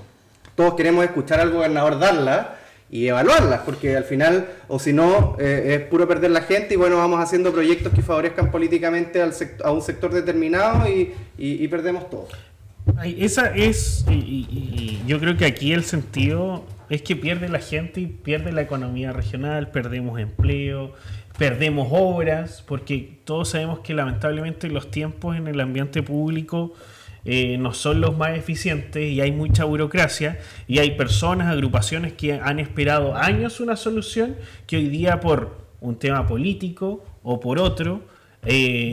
todos queremos escuchar al gobernador darla y evaluarlas, porque al final, o si no, es puro perder la gente, y bueno, vamos haciendo proyectos que favorezcan políticamente a un sector determinado y perdemos todo. Yo creo que aquí el sentido es que pierde la gente y pierde la economía regional, perdemos empleo, perdemos obras, porque todos sabemos que lamentablemente los tiempos en el ambiente público no son los más eficientes, y hay mucha burocracia, y hay personas, agrupaciones que han esperado años una solución que hoy día, por un tema político o por otro,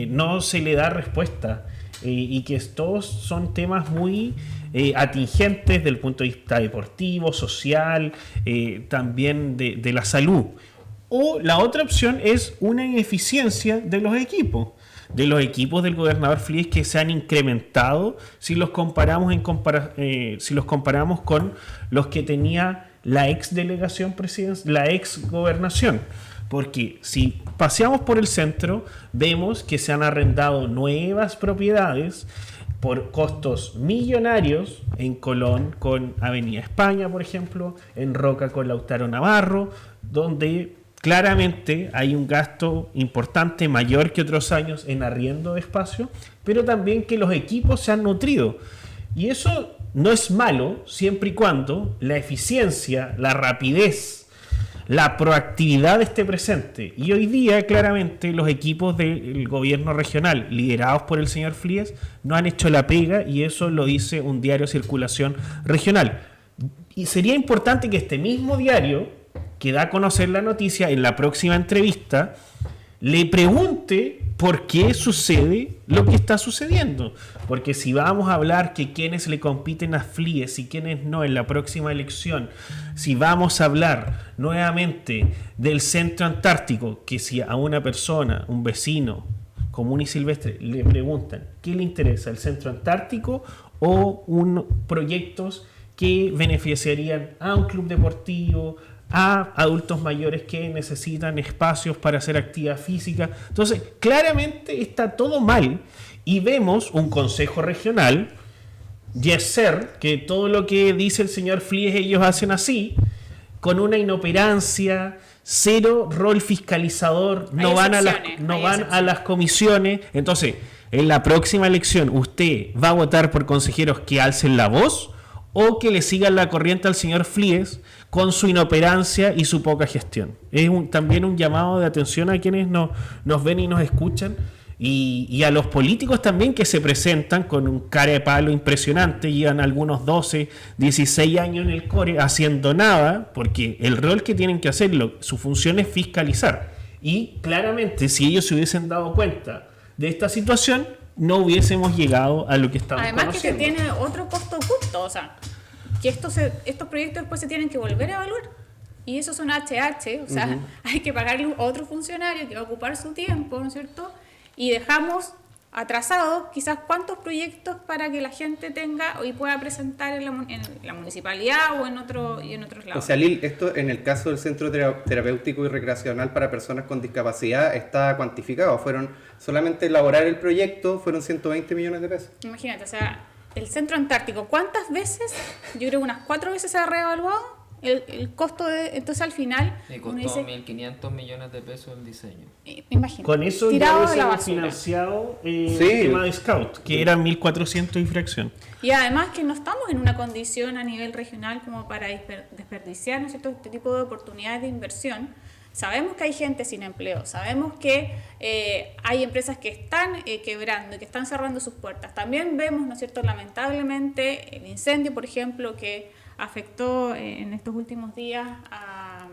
no se le da respuesta. y que todos son temas muy atingentes desde el punto de vista deportivo, social, también de la salud. O la otra opción es una ineficiencia de los equipos del gobernador Flies, que se han incrementado si los comparamos con los que tenía la ex delegación presidencial, la ex gobernación. Porque si paseamos por el centro, vemos que se han arrendado nuevas propiedades por costos millonarios en Colón con Avenida España, por ejemplo, en Roca con Lautaro Navarro, donde claramente hay un gasto importante, mayor que otros años, en arriendo de espacio, pero también que los equipos se han nutrido. Y eso no es malo, siempre y cuando la eficiencia, la rapidez, la proactividad esté presente. Y hoy día, claramente, los equipos del gobierno regional, liderados por el señor Flies, no han hecho la pega, y eso lo dice un diario de circulación regional. Y sería importante que este mismo diario, que da a conocer la noticia, en la próxima entrevista le pregunte por qué sucede lo que está sucediendo. Porque si vamos a hablar que quienes le compiten a Flies y quienes no en la próxima elección, si vamos a hablar nuevamente del centro antártico, que si a una persona, un vecino común y silvestre, le preguntan qué le interesa, el centro antártico o proyectos que beneficiarían a un club deportivo, a adultos mayores que necesitan espacios para hacer actividad física. Entonces, claramente está todo mal, y vemos un consejo regional, Yeser, que todo lo que dice el señor Flies ellos hacen así, con una inoperancia, cero rol fiscalizador, no van a las comisiones. Entonces, en la próxima elección, ¿usted va a votar por consejeros que alcen la voz o que le sigan la corriente al señor Flies con su inoperancia y su poca gestión? Es también un llamado de atención a quienes nos ven y nos escuchan, y a los políticos también, que se presentan con un cara de palo impresionante, llevan algunos 12, 16 años en el core haciendo nada, porque el rol que tienen que hacer, su función es fiscalizar. Y claramente, si ellos se hubiesen dado cuenta de esta situación, no hubiésemos llegado a lo que estamos conociendo. Además que se tiene otro costo oculto, o sea, que estos proyectos después se tienen que volver a evaluar. Y eso son HH, o sea, hay que pagarle a otro funcionario que va a ocupar su tiempo, ¿no es cierto? Y dejamos atrasados quizás cuántos proyectos para que la gente tenga y pueda presentar en la municipalidad o en otros lados. O sea, Lil, esto en el caso del Centro Terapéutico y Recreacional para Personas con Discapacidad está cuantificado. Fueron solamente elaborar el proyecto, fueron 120 millones de pesos. Imagínate, o sea, el Centro Antártico, ¿cuántas veces? Yo creo que unas 4 veces se ha reevaluado el costo entonces al final... Y costó 1.500 millones de pesos el diseño. Imagínate. Con eso ya hubiésemos financiado el tema de Scout, que eran 1.400 y fracción. Y además que no estamos en una condición a nivel regional como para desperdiciar, ¿no es cierto?, este tipo de oportunidades de inversión. Sabemos que hay gente sin empleo, sabemos que hay empresas que están quebrando y que están cerrando sus puertas. También vemos, ¿no es cierto?, lamentablemente el incendio, por ejemplo, que afectó en estos últimos días a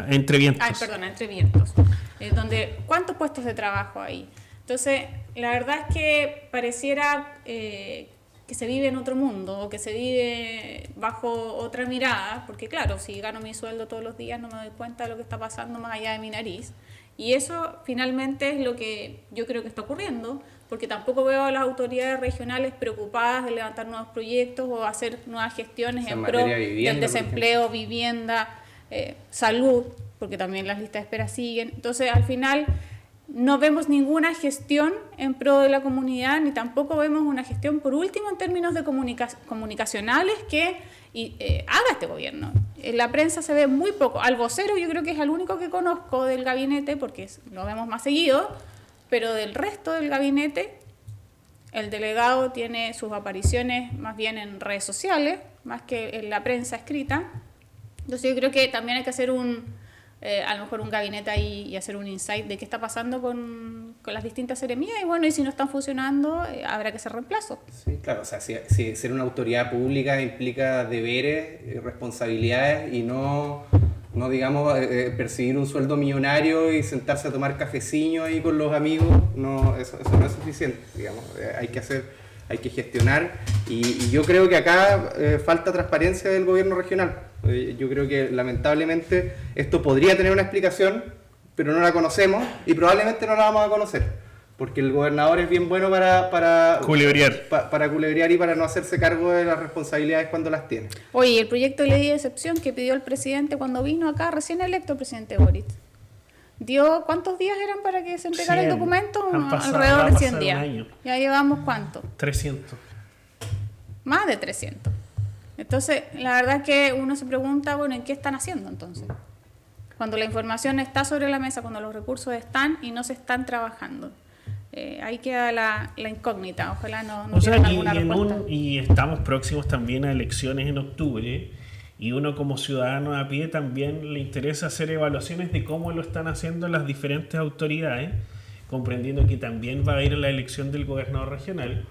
Entre Vientos. A Entre Vientos. Donde, ¿cuántos puestos de trabajo hay? Entonces, la verdad es que pareciera que se vive en otro mundo, o que se vive bajo otra mirada, porque claro, si gano mi sueldo todos los días no me doy cuenta de lo que está pasando más allá de mi nariz. Y eso finalmente es lo que yo creo que está ocurriendo, porque tampoco veo a las autoridades regionales preocupadas de levantar nuevos proyectos o hacer nuevas gestiones en pro del desempleo, vivienda, salud, porque también las listas de espera siguen. Entonces, al final, no vemos ninguna gestión en pro de la comunidad, ni tampoco vemos una gestión, por último, en términos de comunicacionales que haga este gobierno. En la prensa se ve muy poco. Al vocero yo creo que es el único que conozco del gabinete, porque lo vemos más seguido, pero del resto del gabinete, el delegado tiene sus apariciones más bien en redes sociales, más que en la prensa escrita. Entonces yo creo que también hay que hacer a lo mejor un gabinete ahí y hacer un insight de qué está pasando con las distintas seremías, y bueno, y si no están funcionando, habrá que hacer reemplazo. Sí, claro, o sea, si ser una autoridad pública implica deberes, responsabilidades, y no no digamos percibir un sueldo millonario y sentarse a tomar cafecillo ahí con los amigos, no, eso no es suficiente, digamos, hay que gestionar y yo creo que acá falta transparencia del gobierno regional. Yo creo que lamentablemente esto podría tener una explicación, pero no la conocemos y probablemente no la vamos a conocer. Porque el gobernador es bien bueno para culebrear. Para culebrear y para no hacerse cargo de las responsabilidades cuando las tiene. Oye, el proyecto de ley de excepción que pidió el presidente cuando vino acá, recién electo el presidente Boric, ¿cuántos días eran para que se entregara el documento? Alrededor de 100 días. Ya llevamos ¿cuánto? 300. Más de 300. Entonces, la verdad es que uno se pregunta, bueno, ¿en qué están haciendo entonces? Cuando la información está sobre la mesa, cuando los recursos están y no se están trabajando. Ahí queda la incógnita, ojalá no tengan alguna respuesta. Y estamos próximos también a elecciones en octubre, y uno como ciudadano a pie también le interesa hacer evaluaciones de cómo lo están haciendo las diferentes autoridades, comprendiendo que también va a ir la elección del gobernador regional,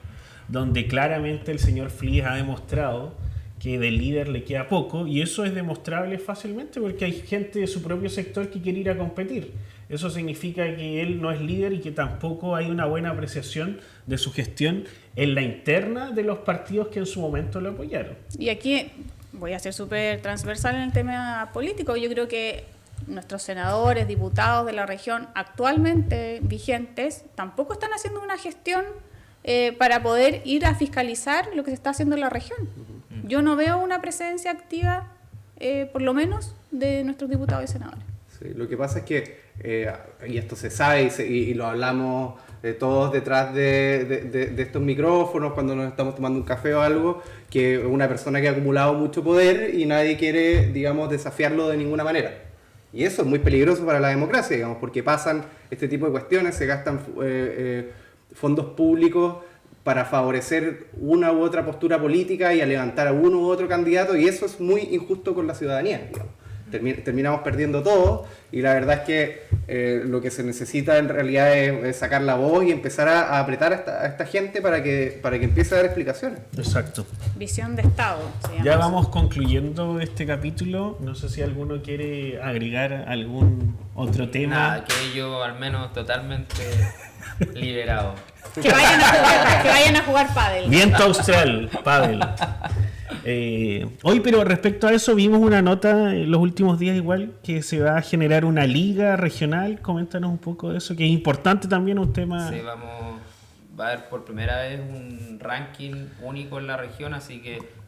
donde claramente el señor Flies ha demostrado que de líder le queda poco, y eso es demostrable fácilmente porque hay gente de su propio sector que quiere ir a competir. Eso significa que él no es líder y que tampoco hay una buena apreciación de su gestión en la interna de los partidos que en su momento lo apoyaron. Y aquí voy a ser súper transversal en el tema político. Yo creo que nuestros senadores, diputados de la región actualmente vigentes tampoco están haciendo una gestión para poder ir a fiscalizar lo que se está haciendo en la región. Yo no veo una presencia activa, por lo menos, de nuestros diputados y senadores. Sí, lo que pasa es que, y esto se sabe y lo hablamos todos detrás de estos micrófonos cuando nos estamos tomando un café o algo, que una persona que ha acumulado mucho poder y nadie quiere, digamos, desafiarlo de ninguna manera. Y eso es muy peligroso para la democracia, digamos, porque pasan este tipo de cuestiones, se gastan fondos públicos para favorecer una u otra postura política y a levantar a uno u otro candidato, y eso es muy injusto con la ciudadanía, digamos. Terminamos perdiendo todo, y la verdad es que lo que se necesita en realidad es sacar la voz y empezar a apretar a esta gente para que empiece a dar explicaciones. Exacto. Visión de Estado. Ya vamos concluyendo este capítulo. No sé si alguno quiere agregar algún otro tema. Nada, que yo al menos totalmente liberado. Que vayan a jugar pádel. Viento austral, pádel. Hoy, pero respecto a eso, vimos una nota en los últimos días igual que se va a generar una liga regional. Coméntanos un poco de eso, que es importante también, un tema. Sí, va a haber por primera vez un ranking único en la región, así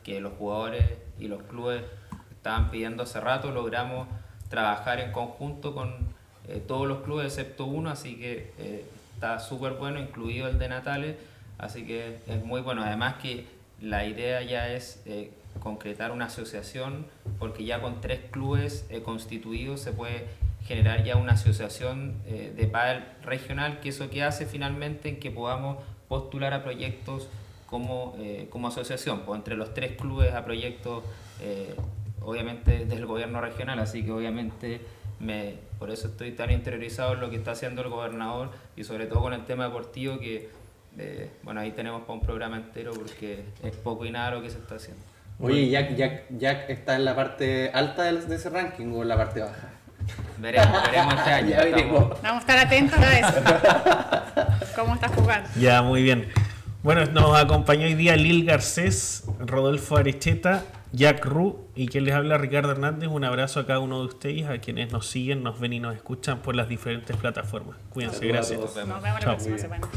que los jugadores y los clubes estaban pidiendo hace rato. Logramos trabajar en conjunto con todos los clubes excepto uno, así que está súper bueno, incluido el de Natales, así que es muy bueno. Además que la idea ya es concretar una asociación, porque ya con 3 clubes constituidos se puede generar ya una asociación de pádel regional, que eso que hace finalmente en que podamos postular a proyectos como asociación, pues entre los 3 clubes a proyectos obviamente del gobierno regional, así que obviamente por eso estoy tan interiorizado en lo que está haciendo el gobernador y sobre todo con el tema deportivo que bueno, ahí tenemos para un programa entero porque es poco y nada lo que se está haciendo. Oye, ¿Jack está en la parte alta de ese ranking o en la parte baja? Veremos este año. Ya veremos. Vamos a estar atentos a eso. ¿Cómo estás jugando? Ya, muy bien. Bueno, nos acompañó hoy día Lil Garcés, Rodolfo Arecheta, Jack Ru y quien les habla, Ricardo Hernández. Un abrazo a cada uno de ustedes, a quienes nos siguen, nos ven y nos escuchan por las diferentes plataformas. Cuídense, gracias. Nos vemos la próxima semana.